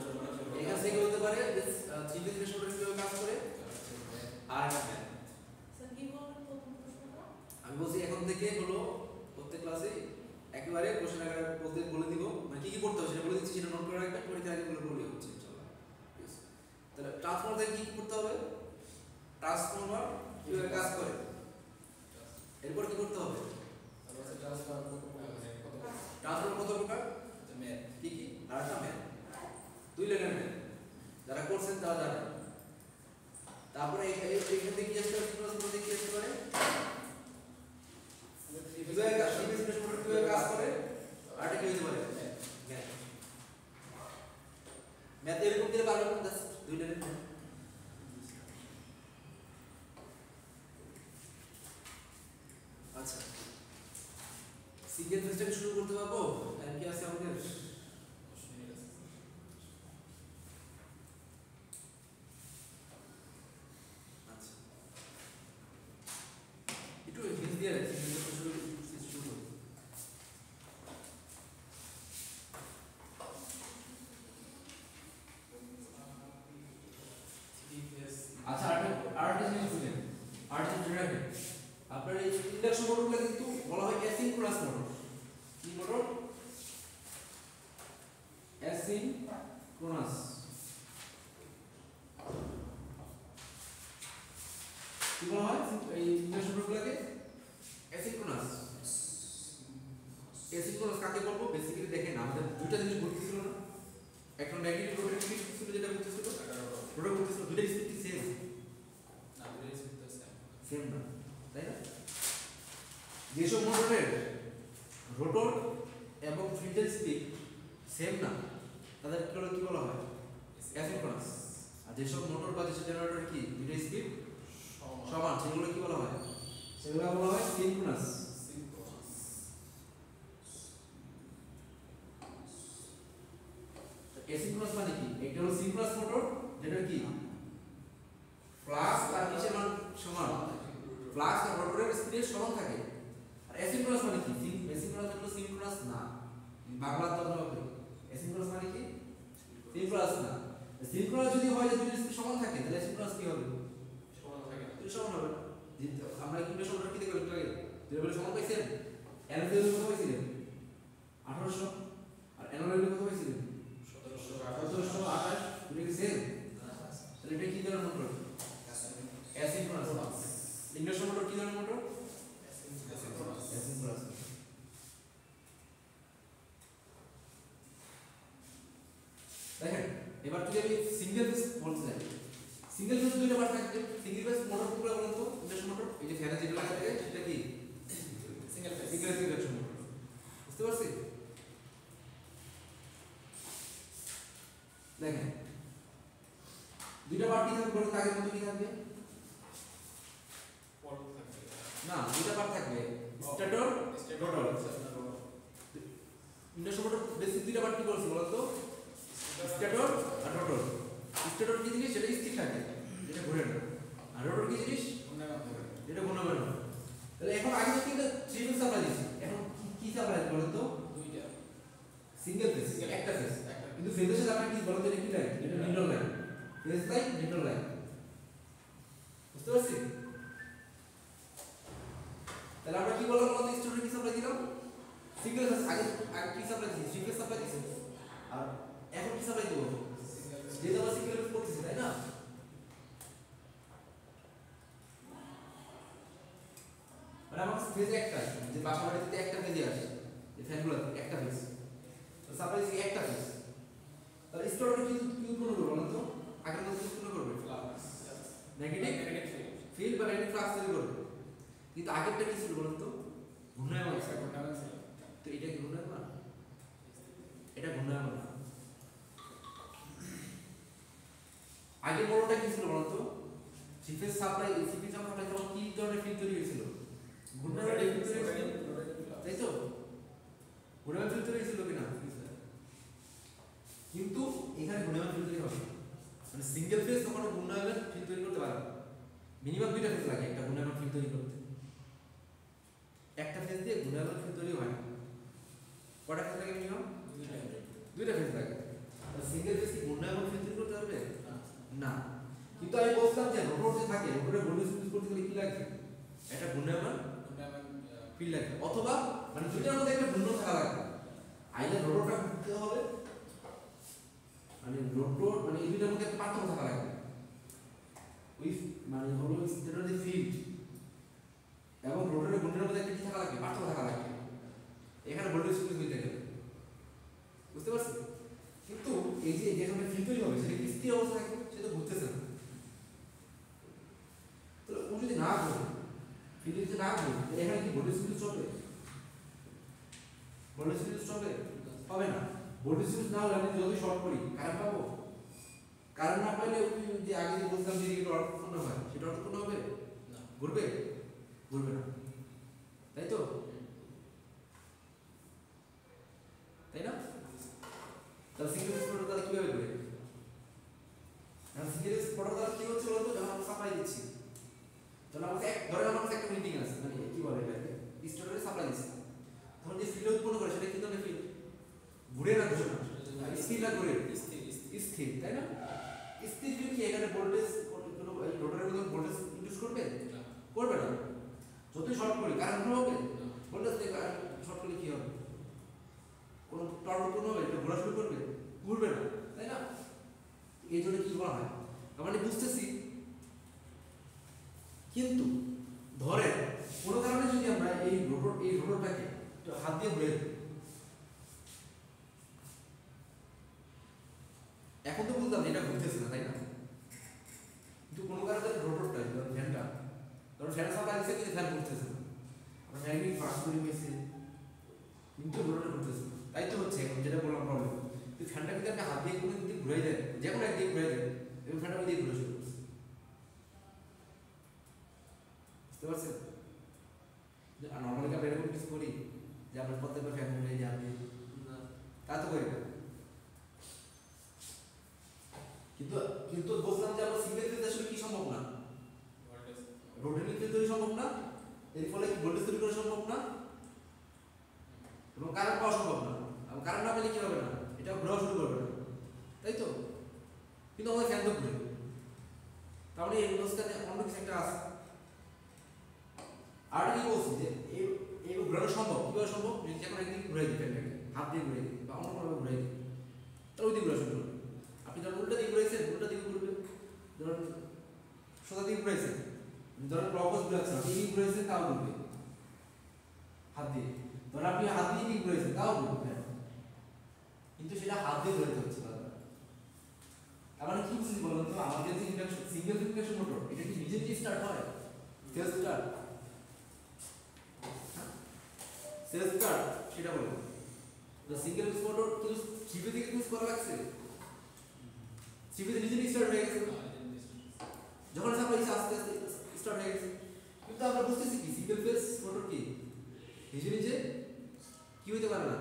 এখান থেকে হতে পারে থ্রি ফেজ ইন্ডাকশন মোটর কিভাবে কাজ করে আর একটা ম্যাথ স্যার কি বলবেন প্রথম প্রশ্নটা? আমি বলছি এখন থেকে হলো প্রত্যেক ক্লাসে একেবারে কোশ্চেন আকারে বলতে বলে দিব মানে কি কি পড়তে হবে সেটা বলে দিচ্ছি সেটা নোট করে রাখবেন পরীক্ষার আগে বলে বলে হচ্ছে ইনশাআল্লাহ ঠিক আছে তাহলে ট্রান্সফর্মার থেকে কি কি করতে হবে ট্রান্সফর্মার কিভাবে কাজ করে এরপর কি করতে হবে তারপর ট্রান্সফার কত প্রকার ট্রান্সফর্মার কত প্রকার ম্যাথ কি কি আর একটা ম্যাথ দুই লাইনের ম্যাথ যারা করছেন তারা জানেন তারপরে এইখান থেকে কি আসতে পারে সিকোয়েন্স থেকে কি আসতে পারে কিভাবে কাজ সিকোয়েন্স মোটর কিভাবে কাজ করে আর এটা কি হতে পারে ম্যাথ ম্যাথ এরকম দিলে পারবেন না জাস্ট দুই লাইনের ম্যাথ আচ্ছা সিকোয়েন্স সিস্টেম শুরু করতে পারবো আর কি আছে আমাদের আচ্ছা একটু হিন্স দিয়ে রাখছি শুরু শুরু করবো আচ্ছা আরেকটা জিনিস বুঝেন আরেকটা জিনিস রাখেন আপনার এই ইন্ডাকশন মোটরগুলো কিন্তু বলা হয় অ্যাসিনক্রোনাস মোটর কি মোটর অ্যাসিনক্রোনাস কি বলা হয় এই ইন্ডাকশন মোটরগুলোকে অ্যাসিনক্রোনাস অ্যাসিনক্রোনাস কাকে বলবো বেসিক্যালি দেখেন আমাদের দুইটা জিনিস ঘটতেছিল না একটা নেগেটিভ রোটেট স্পিড ছিল যেটা ঘটতেছিল রোটেট ঘটতেছিল দুইটা স্পিড কি সেম সেম না তাই না যেসব মোটরের রোটর এবং ফিল্ডের স্পিড সেম না তাদের কি বলা হয় অ্যাসিনক্রোনাস আর যেসব মোটর বা যেসব জেনারেটর কি দুইটা স্পিড সমান সেগুলো কি বলা হয় সেগুলো বলা হয় সিনক্রোনাস অ্যাসিনক্রোনাস মানে কি একটা হলো সিনক্রোনাস মোটর যেটা কি ফ্লাক্স আর কিসের মান সমান ফ্লাক্স আর রোটরের স্পিড সমান থাকে আর অ্যাসিনক্রোনাস মানে কি অ্যাসিনক্রোনাস হলো সিনক্রোনাস না বাংলা তর্জমা করি অ্যাসিনক্রোনাস মানে কি সিনক্রোনাস না সিনক্রোনাস যদি হয় যে দুটো স্পিড সমান থাকে তাহলে অ্যাসিনক্রোনাস কি হবে সমান থাকে না দুটো সমান হবে আমরা কি বেশ মোটর কি দেখব একটু আগে যেগুলো সমান পাইছেন এনার্জি কত পাইছিলেন 1800 আর এনার্জি কত পাইছিলেন 1728 দুটো কি সেম তাহলে এটা কি ধরনের মোটর অ্যাসিনক্রোনাস ইন্ডাকশন মোটর কি ধরনের মোটর অ্যাসিনক্রোনাস দেখেন এবার যদি আমি সিঙ্গেল ফেজ বলতে চাই সিঙ্গেল ফেজ দুইটা পার্ট থাকে সিঙ্গেল ফেজ মোটর পুরো বলেন তো ইন্ডাকশন মোটর এই যে ফ্যানে যেটা লাগা থাকে সেটা কি single phase single phase induction motor বুঝতে পারছি দেখেন দুইটা পার্ট কি থাকবে বলেন আগের মতো কি থাকবে পট থাকে না দুইটা পার্ট থাকবে স্ট্যাটর রোটর ইন্ডাকশন মোটর বেসিক দুইটা পার্ট কি বলছি বলেন তো স্ট্যাটর আর রোটর স্ট্যাটর কি জিনিস সেটা স্থির থাকে যেটা ঘুরে না আর রোটর কি জিনিস যেটা ঘূর্ণায়মান হয় তাহলে এখন আগে তো কিন্তু থ্রি ফেজ সাপ্লাই দিছি এখন কি সাপ্লাই বলেন তো দুইটা সিঙ্গেল ফেজ একটা ফেজ কিন্তু ফেজের সাথে আপনি কি বলেন তো এটা কি লাইন এটা neutral line phase line neutral line বুঝতে পারছি তাহলে আমরা কি বললাম বলতে স্টুডেন্ট কি সাপ্লাই দিলাম সিঙ্গেল ফেজ আগে কি সাপ্লাই দিছি থ্রি ফেজ সাপ্লাই দিছি আর এখন কি সাপ্লাই দেব যেটা আমরা সিঙ্গেল ফেজ করতেছি তাই না মানে আমার ফেজ একটা যে বাসা বাড়িতে একটা ফেজই আসে এই ফ্যানগুলো একটা ফেজ তো সাপ্লাই দিছি একটা ফেজ তাহলে স্টোরটা কি উৎপন্ন করবে বলেন তো আগের মতো উৎপন্ন করবে ফ্লাক্স নেগেটিভ নেগেটিভ ফিল্ড বা নেগেটিভ ফ্লাক্স তৈরি করবে কিন্তু আগেরটা কি ছিল বলেন তো ঘূর্ণায়মান ছিল তো এটা কি ঘূর্ণায়মান এটা ঘূর্ণায়মান না আগে বড়টা কি ছিল বলতো? Three phase supply, CP supply তখন কি ধরনের ফিল্ড তৈরি হয়েছিল? ঘূর্ণায়মান ফিল্ড তৈরি হয়েছিল, তাই তো? ঘূর্ণায়মান ফিল্ড তৈরি হয়েছিল কিনা? কিন্তু এখানে ঘূর্ণায়মান ফিল্ড তৈরি হবে না। মানে সিঙ্গেল ফেজ তখন ঘূর্ণায়মান ফিল্ড তৈরি করতে পারে না। মিনিমাম দুইটা ফেজ লাগে একটা ঘূর্ণায়মান ফিল্ড তৈরি করতে। একটা ফেজ দিয়ে ঘূর্ণায়মান ফিল্ড তৈরি হয় না। কয়টা ফেজ লাগে মিনিমাম? দুইটা ফেজ লাগে। সিঙ্গেল ফেজ কি ঘূর্ণায়মান ফিল্ড তৈরি করতে পারবে না? কিন্তু আমি বলছিলাম যে রোটর যে থাকে, রোটরে ভোল্টেজ ইউজ করতে গেলে কি লাগে? একটা ঘূর্ণায়মান ফিল্ড লাগে, অথবা মানে দুইটার মধ্যে একটা ঘূর্ণন থাকা লাগবে। আইদার রোটরটা ঘুরতে হবে, মানে রোটর মানে এই দুইটার মধ্যে একটা পার্থক্য থাকা লাগবে। ওই মানে হলো যেটা যে ফিল্ড এবং রোটরের ঘূর্ণনের মধ্যে একটা কি থাকা লাগবে? পার্থক্য থাকা লাগবে। এখানে ভোল্টেজ ইউজ হইতে গেলে, বুঝতে পারছেন? কিন্তু এই যে যেখানে ফিল্ড তৈরি হবে সেটা কি স্থির অবস্থা থাকবে? সেটা ঘুরতেছে না। তাহলে ও যদি না ঘুরে, ফিল্ড যদি না ঘুরে, এখানে কি ভোল্টেজ ইউজ হবে? ভোল্টেজ ইউজ হবে? হবে না। ভোল্টেজ ইউজ না হলে আমি যদি শর্ট করি কারেন্ট পাবো? কারেন্ট না পাইলে ওই যে আগে যে বলছিলাম যে এটা অর্থপূর্ণ হয়, সেটা অর্থপূর্ণ হবে না। ঘুরবে? ঘুরবে না, তাই তো? তাই না? তাহলে সিঙ্গেল ফেজ মোটর তাহলে কিভাবে ঘুরে? এখন সিঙ্গেল ফেজ মোটর তাহলে কি হচ্ছে বলতো? যখন আমরা সাপ্লাই দিচ্ছি, তাহলে আমাদের ধরে আমার কাছে একটা মিটিং আছে, মানে কি বলে এটাকে, স্টোরে সাপ্লাই দিচ্ছি, তখন যে ফিল্ড উৎপন্ন করে সেটা কি ধরনের ফিল্ড? ঘুরে না ঘুরে না? স্থির না ঘুরে? স্থির, তাই না? স্থির ফিল্ড কি এখানে ভোল্টেজ কোনো রোটরের মধ্যে ভোল্টেজ ইনডিউস করবে? করবে না। যতই শর্ট করি কারেন্ট ফ্লো হবে? ভোল্টেজ দিয়ে কারেন্ট শর্ট করলে কি হবে? কোন টর্ক উৎপন্ন হবে? এটা ঘোরা শুরু করবে? ঘুরবে না, তাই না? এই জন্য কি বলা হয়? মানে বুঝতেছি, কিন্তু ধরেন কোনো কারণে যদি আমরা এই রোটরটাকে হাত দিয়ে ঘুরে দিই, এখন তো বুঝলাম এটা ঘুরতেছে না, তাই না? কিন্তু কোনো কারণে রোটরটা ফ্যানটা, ধরো ফ্যান সাপ্লাই দিচ্ছে কিন্তু ফ্যান ঘুরতেছে না, আমরা ফ্যানকে ফাস্ট করে গেছে কিন্তু রোটরটা ঘুরতেছে না, তাই তো হচ্ছে এখন যেটা বললাম প্রবলেম। কিন্তু ফ্যানটা কিন্তু আপনি হাত দিয়ে কোনো দিকে ঘুরে দেন, যে কোনো একদিকে ঘুরে দেন এবং ফ্যানটা ওই দিকে ঘুরে শুরু করছে, বুঝতে পারছেন? নর্মালি আমরা এরকম কিছু করি যে আমরা প্রত্যেকটা ফ্যান ঘুরে যে আপনি তা তো করি না। কিন্তু কিন্তু বলছিলাম যে আমরা সিঙ্গেল ফেজ আসলে কি সম্ভব না, রোটারি ফিল্ড তৈরি সম্ভব না, এর ফলে কি ভোল্টেজ তৈরি করা সম্ভব না এবং কারেন্ট পাওয়া সম্ভব না। এবং কারেন্ট না পেলে কি হবে না? এটা ঘোরা শুরু করবে না, তাই তো? কিন্তু আমাদের ফ্যান তো ঘুরে, তাহলে এই অবস্থানে অন্য কিছু একটা আছে। আর কি বলছি যে এই ঘোরানো সম্ভব, কিভাবে সম্ভব? যদি যখন একদিকে ঘুরে দিই ফ্যানটাকে, হাত দিয়ে ঘুরে দিই বা অন্য কোনোভাবে ঘুরে দিই, তাহলে ওই দিকে ঘোরা শুরু করবে। আপনি যখন উল্টা দিকে ঘুরেছেন, উল্টা দিকে ঘুরবে। ধরুন সোজা দিকে ঘুরেছেন, ধরুন ক্লকওয়াইজ ঘুরাচ্ছেন, আপনি এদিকে ঘুরেছেন তাও ঘুরবে হাত দিয়ে। ধরুন আপনি হাত দিয়ে এদিকে ঘুরেছেন তাও ঘুরবে, কিন্তু সেটা হাত দিয়ে ঘুরাতে হচ্ছে। তার মানে কি বুঝলি বলুন তো? আমাদের যে ইন্ডাকশন সিঙ্গেল ইন্ডাকশন মোটর, এটা কি নিজে নিজে স্টার্ট হয়? সেলফ স্টার্ট, সেলফ স্টার্ট সেটা বলুন। সিঙ্গেল ফেজ মোটর কিন্তু সিপি থেকে ইউজ করা লাগছে, সিপিতে নিজে নিজে স্টার্ট হয়ে গেছে, যখন সাপ্লাই আস্তে আস্তে স্টার্ট হয়ে গেছে। কিন্তু আমরা বুঝতেছি কি সিঙ্গেল ফেজ মোটর কি নিজে নিজে কি হইতে পারে না,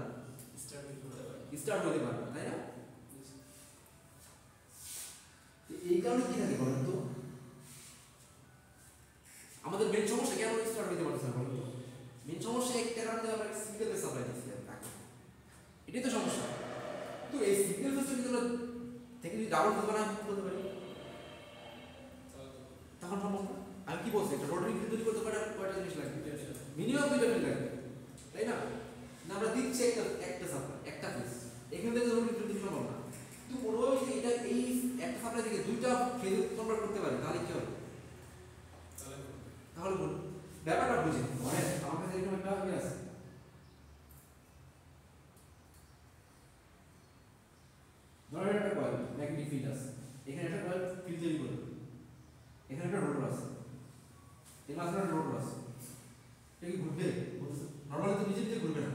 স্টার্ট হইতে পারে না, তাই না? এই কারণে কি থাকে বলেন তো? আমাদের মেন সমস্যা কেন স্টার্ট হইতে পারছে না বলেন তো? মেন সমস্যা একটা কারণে আমরা সিঙ্গেল ফেজ সাপ্লাই দিচ্ছি, এটাই তো সমস্যা। তো এই সিঙ্গেল ফেজ থেকে যদি ডাবল ফেজ বানাই বলতে পারি, তখন সম্ভব না। আমি কি বলছি, একটা রোটারি ফিল্ড তৈরি করতে কয়টা জিনিস লাগবে? মিনিমাম দুইটা ফিল্ড লাগবে, তাই না? আমরা দিচ্ছি একটা সাপ্লাই, একটা ফেজ, এখান থেকে রোটারি ফিল্ড তৈরি সম্ভব না। কিন্তু কোনোভাবে যদি এটা এই একটা সাপ্লাই থেকে দুইটা ফেজ কনভার্ট করতে পারি, তাহলে কি হবে? তাহলে বলুন ব্যাপারটা বুঝি। মানে আমার কাছে এরকম একটা আছে, ধরেন একটা কয়েল ম্যাগনেটিক ফিল্ড আছে, এখানে একটা কয়েল ফিল্ড তৈরি করবে, এখানে একটা রোটর আছে, এর মাঝখানে রোটর আছে, এটা কি ঘুরবে? নর্মালি তো নিজে নিজে ঘুরবে না।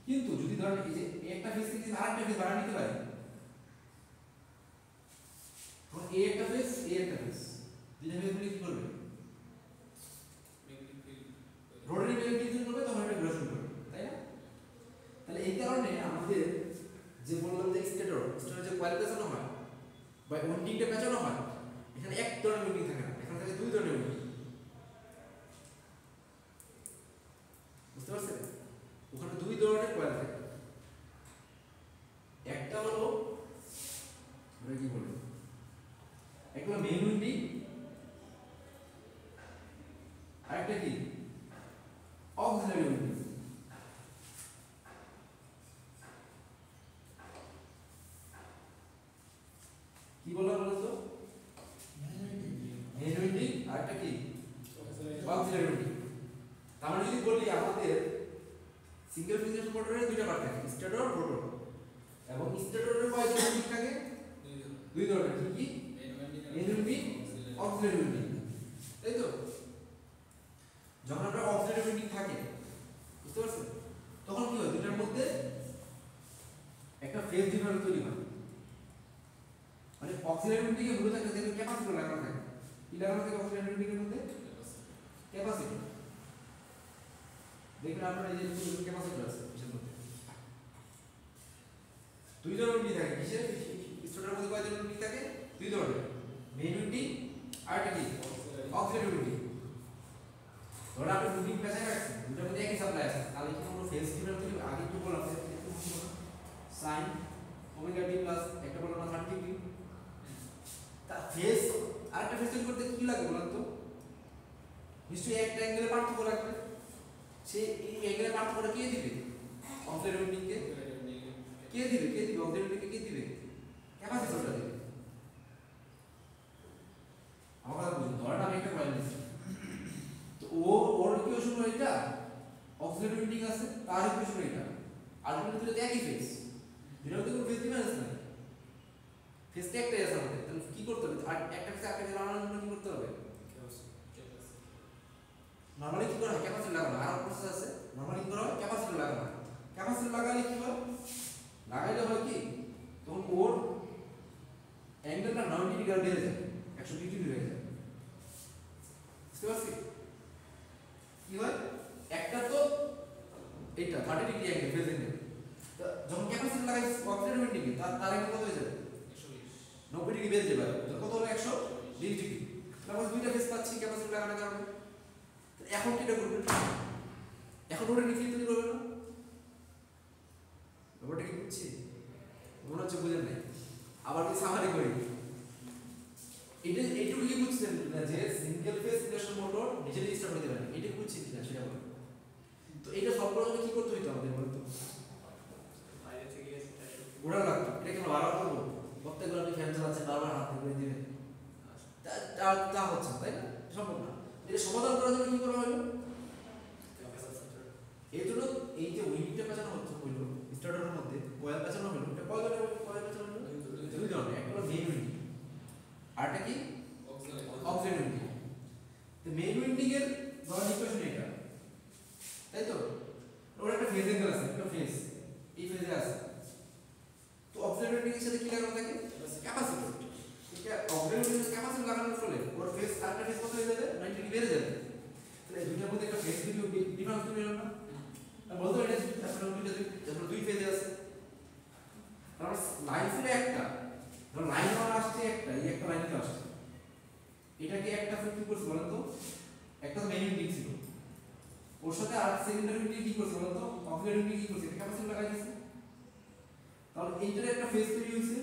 কিন্তু যদি ধরেন এই যে একটা ফেজ থেকে আরেকটা ফেজ বাড়া নিতে পারি, একটা ফেস এ একটা ফেস দুইটা ফেস মিলে কি করবে রোটারি ম্যাগনেটিক ফিল্ড করবে তখন এটা ঘোরা শুরু করবে তাই না তাহলে এই কারণে আমাদের যে বললাম যে স্টেটর যে কয়েল পেঁচানো হয় বা উইন্ডিংটা পেঁচানো হয় এখানে এক ধরনের উইন্ডিং থাকে না এখানে থাকে দুই ধরনের উইন্ডিং বুঝতে পারছেন ওখানে দুই ধরনের কয়েল থাকে একটা হলো আমরা কি বলি একটা হলো মেইন উইন্ডিং আরেকটা কি অক্সিলারি উইন্ডিং কি বললাম বলুন তো মেইন উইন্ডিং আরেকটা কি অক্সিলারি উইন্ডিং তার মানে যদি বলি আমাদের সিঙ্গেল ফেজ মোটরের দুইটা পার্ট থাকে স্টেটর রোটর এবং স্টেটরের কয় ধরনের উইন্ডিং থাকে দুই ধরনের কি কি মেইন উইন্ডিং অক্সিলারি উইন্ডিং তাই তো যখন আমরা অক্সিলারি উইন্ডিং থাকে বুঝতে পারছেন তখন কি হয় দুইটার মধ্যে একটা ফেজ ডিফারেন্স তৈরি হয় মানে অক্সিলারি উইন্ডিং এ মূলত একটা দেখবেন ক্যাপাসিটর লাগানো থাকে কি লাগানো থাকে অক্সিলারি উইন্ডিং এর মধ্যে ক্যাপাসিটর দেখবেন আপনারা এই যে ক্যাপাসিটর আছে এর মধ্যে দুই ধরনের উইন্ডিং থাকে কিসের স্টোরের মধ্যে কয় ধরনের উইন্ডিং থাকে দুই ধরনের মেইন উইন্ডিং আর কি অক্সিলারি উইন্ডিং ধরো আপনি উইন্ডিং পেঁচায় রাখছেন দুটোর মধ্যে একই সাপ্লাই আছে তাহলে কি কোনো ফেজ ডিফারেন্স তৈরি আগে একটু বললাম সাইন ওমেগা টি প্লাস একটা বললাম না 30 ডিগ্রি তা ফেজ আরেকটা ফেজ তৈরি করতে কি লাগে বলেন তো নিশ্চয়ই একটা অ্যাঙ্গেলে পার্থক্য লাগবে সে এই অ্যাঙ্গেলে পার্থক্যটা কে দিবে অক্সিলারি উইন্ডিং কে দিবে অক্সিলারি উইন্ডিং কে দিবে ক্যাপাসিটরটা দিবে আমার কথা বুঝুন ধরেন আমি একটা কয়েল নিচ্ছি তো ওর ইকুয়েশন হলো এটা অক্সিলারি উইন্ডিং আছে তার ইকুয়েশন এটা আলটিমেটলি দুটো একই ফেজ দুটোর মধ্যে কোনো ফেজ ডিফারেন্স নাই ফেজটা একটাই আছে আমাদের তাহলে কি করতে হবে আর একটা ফেজ আরেকটা ফেজ বানানোর জন্য কি করতে হবে নরমালি কি করা হয় ক্যাপাসিটর লাগানো আর প্রসেস আছে নরমালি কি করা হয় ক্যাপাসিটর লাগানো ক্যাপাসিটর লাগালে কি হয় লাগাইলে হয় কি তখন ওর অ্যাঙ্গেলটা 90 ডিগ্রি বেড়ে যায় 120 ডিগ্রি হয়ে যায় বুঝতে পারছি কি হয় একটা তো এটা 30 ডিগ্রি অ্যাঙ্গেল ফেজ অ্যাঙ্গেল যখন ক্যাপাসিটর লাগাই অক্সিলারি উইন্ডিং তার অ্যাঙ্গেল কত হয়ে যাবে 90 ডিগ্রি বেড়ে যাবে কত হলো 120 ডিগ্রি তারপর দুইটা ফেজ পাচ্ছি ক্যাপাসিটর লাগানোর কারণে এখন কি করবেন এখন ওটা নিচে তৈরি করবে না ব্যাপারটা কি বুঝছি মনে হচ্ছে বুঝেন নাই আবার কি সামারি করি এইটুকু কি বুঝছেন না যে সিঙ্গেল ফেজ ইন্ডাকশন মোটর নিজেই স্টার্ট হতে পারে এটা বুঝছি কিনা সেটা বলেন তো এটা সব করার জন্য কি করতে হইতো আমাদের বলেন তো বাইরে থেকে ওরা লাগতো এটা কেন বারবার করবো প্রত্যেকবার আপনি ফ্যান চালাচ্ছেন বারবার হাত করে দিবেন তা হচ্ছে তাই না সম্ভব না এটা সমাধান করার জন্য কি করা হলো এই জন্য এই যে উইন্ডিংটা পেঁচানো হচ্ছে হইলো স্টার্টারের মধ্যে কয়েল পেঁচানো হলো এটা কয় ধরনের কয়েল পেঁচানো হলো দুই ধরনের একটা হলো মেইন উইন্ডিং আরটা কি অক্সিলারি উইন্ডিং তো মেইন উইন্ডিং এর ধরেন ইকুয়েশন এটা তাই তো ওর একটা ফেজ অ্যাঙ্গেল আছে একটা ফেজ এই ফেজে আছে তো অক্সিলারি উইন্ডিং এর সাথে কি লাগানো থাকে ক্যাপাসিটর এটা অক্সিলারি উইন্ডিং এর ক্যাপাসিটর লাগানোর ফলে ওর ফেজ আরেকটা ফেজ কত হয়ে যাবে 90 ডিগ্রি বেড়ে যাবে তাহলে দুইটার মধ্যে একটা ফেজ ডিফারেন্স তৈরি হলো না বলতো এটা আসলে দুই ফেজে আছে তারপর লাইন ছিল একটা ধর লাইন আমার আসছে একটা এই একটা লাইন আসছে এটাকে একটা ফেজ কি করছে বলেন তো একটা তো মেইন উইন্ডিং ছিল ওর সাথে আর সেকেন্ডারি উইন্ডিং কি করছে বলেন তো অক্সিলারি উইন্ডিং কি করছে এটা ক্যাপাসিটর লাগাই দিয়েছে তাহলে এইটার একটা ফেজ তৈরি হয়েছে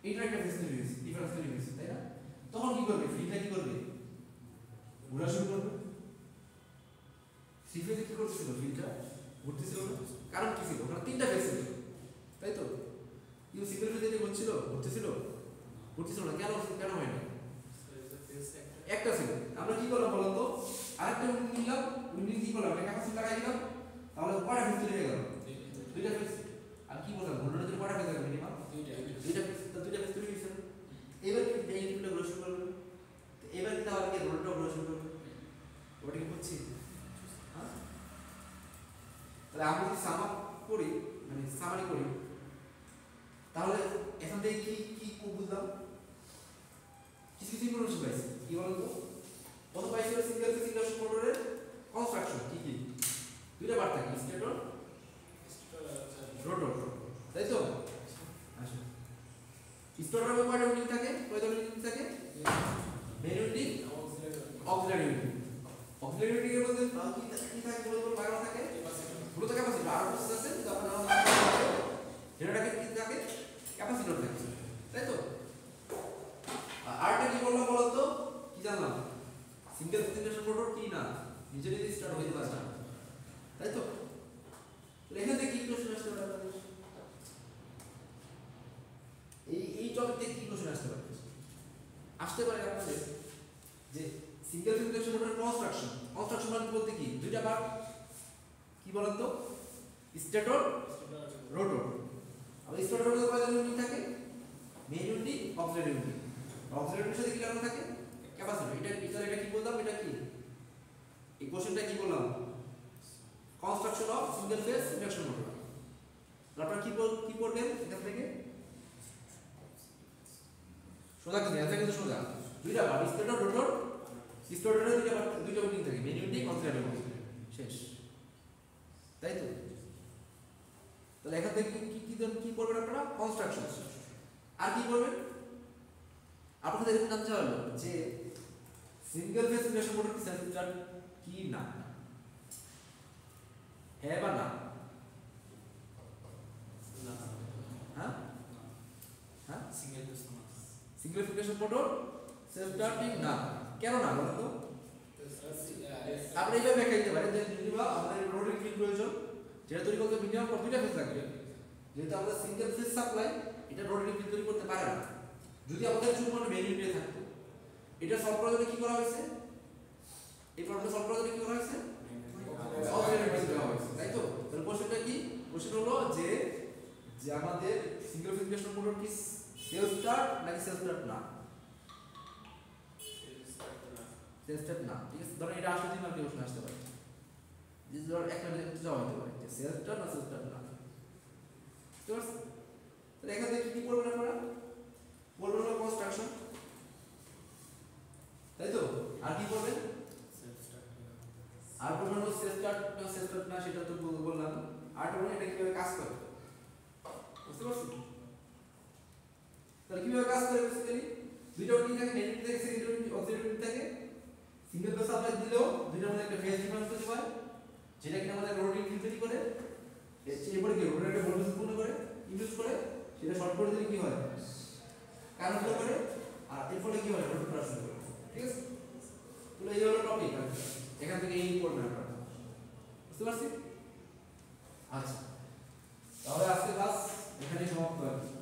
এইটার একটা ফেজ তৈরি হয়েছে ডিফারেন্স তৈরি হয়েছে তাই না তখন কি করবে ফিল্ডটা কি করবে ঘোরা শুরু করবে থ্রি ফেজে কি করতেছিল ফিল্ডটা ঘুরতেছিল না কারণ কি ছিল ওখানে তিনটা ফেজ ছিল তাই তো কিন্তু সিঙ্গেল ফেজে যে ঘুরতেছিল না কেন হয় না একটা ছিল আমরা কি করলাম বলতো তো আরেকটা উইন্ডিং নিলাম উইন্ডিং কি করলাম একটা ক্যাপাসিটর লাগাই দিলাম তাহলে কয়টা ফেজ তৈরি হয়ে গেল দুইটা ফেজ আর কি বললাম ঘূর্ণনের জন্য কয়টা ফেজ লাগবে মিনিমাম দুইটা ফেজ তৈরি হয়েছে এবার কি ব্যাংকটা গ্রো শুরু করবে এবার কি তাহলে কি রোলটা গ্রো শুরু করবে ওটা কি বুঝছি হ্যাঁ তাহলে আমরা যদি সামাপ করি মানে সামারি করি তাহলে এখান থেকে কি বুঝলাম কিছু ইনফরমেশন পাইছি কি বলেন তো কত পাইছি সিঙ্গেল ফেজ ইন্ডাকশন মোটরের কনস্ট্রাকশন কি কি দুইটা পার্ট থাকে স্টেটর রোটর তাই তো আচ্ছা স্টেটরের মধ্যে কয়টা উইন্ডিং থাকে কয়টা উইন্ডিং থাকে main winding auxiliary winding auxiliary winding এর মধ্যে কি থাকে বলতো বারো থাকে মূলত ক্যাপাসিটর আর প্রসেস আছে তারপর নাম জেনারেটর কি থাকে ক্যাপাসিটর থাকে তাই তো আরটা কি বললাম বলতো কি জানলাম সিঙ্গেল ফেজ ইন্ডাকশন মোটর কি না নিজে নিজে স্টার্ট হইতে পারে না তাই তো এখান থেকে কি কোশ্চেন আসতে পারে এই টপিক থেকে কি কোশ্চেন আসতে পারে আপনাদের যে সিঙ্গেল ফেজ ইন্ডাকশন মোটরের কনস্ট্রাকশন মানে বলতে কি দুইটা পার্ট কি বলেন তো স্টেটর রোটর আর স্টেটর রোটর কয়টা ইউনিট থাকে main unit auxiliary unit auxiliary ইউনিটের সাথে কি লাগানো থাকে ক্যাপাসিটর এটা কি বললাম এটা কি এই কোশ্চেনটা কি বললাম construction of single phase induction motor আপনারা কি পড়বেন এখান থেকে সোজা কি আছে কিন্তু সোজা দুইটা পার্ট স্টেটর রোটর স্টেটরের দুইটা উইন্ডিং থাকে মেইন উইন্ডিং অক্সিলারি উইন্ডিং শেষ তাই তো তাহলে এখান থেকে কি করবেন আপনারা কনস্ট্রাকশন আর কি করবেন আপনাদের এরকম জানতে হলো যে সিঙ্গেল ফেজ ইন্ডাকশন মোটর কি সেলফ স্টার্ট কি না হ্যাঁ বা না হ্যাঁ হ্যাঁ single phase single phase induction motor self starting না কেন না বলেন তো আপনি এইভাবে ব্যাখ্যা দিতে পারেন যে যদি বা আমাদের রোটারি ফিল্ড প্রয়োজন যেটা তৈরি করতে মিনিমাম দুইটা ফেজ লাগবে যেহেতু আমরা সিঙ্গেল ফেজ সাপ্লাই এটা রোটারি ফিল্ড তৈরি করতে পারে না যদি আমাদের শুধুমাত্র মেইন ইউনিটে থাকতো এটা সলভ করার জন্য কি করা হয়েছে এই প্রবলেম সলভ করার জন্য কি করা হয়েছে অক্সিলারি ইউনিট দেওয়া হয়েছে তাই তো তাহলে কোশ্চেনটা কি কোশ্চেন হলো যে আমাদের সিঙ্গেল ফেজ ইন্ডাকশন মোটর কি সেলফ স্টার্ট নাকি সেলফ স্টার্ট না সেলফ স্টার্ট না ঠিক আছে ধরুন এটা আসলে 3 মার্কের প্রশ্ন আসতে পারে যে ধর একটা দেখতে যাওয়া হতে পারে যে সেলফ স্টার্ট না সেলফ স্টার্ট না ঠিক আছে তাহলে এখান থেকে কি করবেন আপনারা বলবেন হলো কনস্ট্রাকশন তাই তো আর কি করবেন আর বলবেন হলো সেলফ স্টার্ট না সেটা তো বললাম আর বলবেন এটা কিভাবে কাজ করে বুঝতে পারছেন তাহলে কিভাবে কাজ করে বেসিক্যালি দুইটা উইন্ডিং থাকে মেইন উইন্ডিং থাকে সেকেন্ডারি উইন্ডিং অক্সিলারি উইন্ডিং থাকে সিঙ্গেল ফেজ সাপ্লাই দিলেও দুইটার মধ্যে একটা ফেজ ডিফারেন্স তৈরি হয় যেটা কিনা আমাদের রোটারি ফিল্ড তৈরি করে এরপরে কি রোটারি একটা ভোল্টেজ উৎপন্ন করে ইনডিউস করে সেটা শর্ট করে দিলে কি হয় কারেন্ট ফ্লো করে আর এর ফলে কি হয় রোটার ট্রান্সফার করে ঠিক আছে তাহলে এই হলো টপিক এখান থেকে এই পড়বেন আপনারা বুঝতে পারছি আচ্ছা তাহলে আজকে ক্লাস এখানেই সমাপ্ত হয়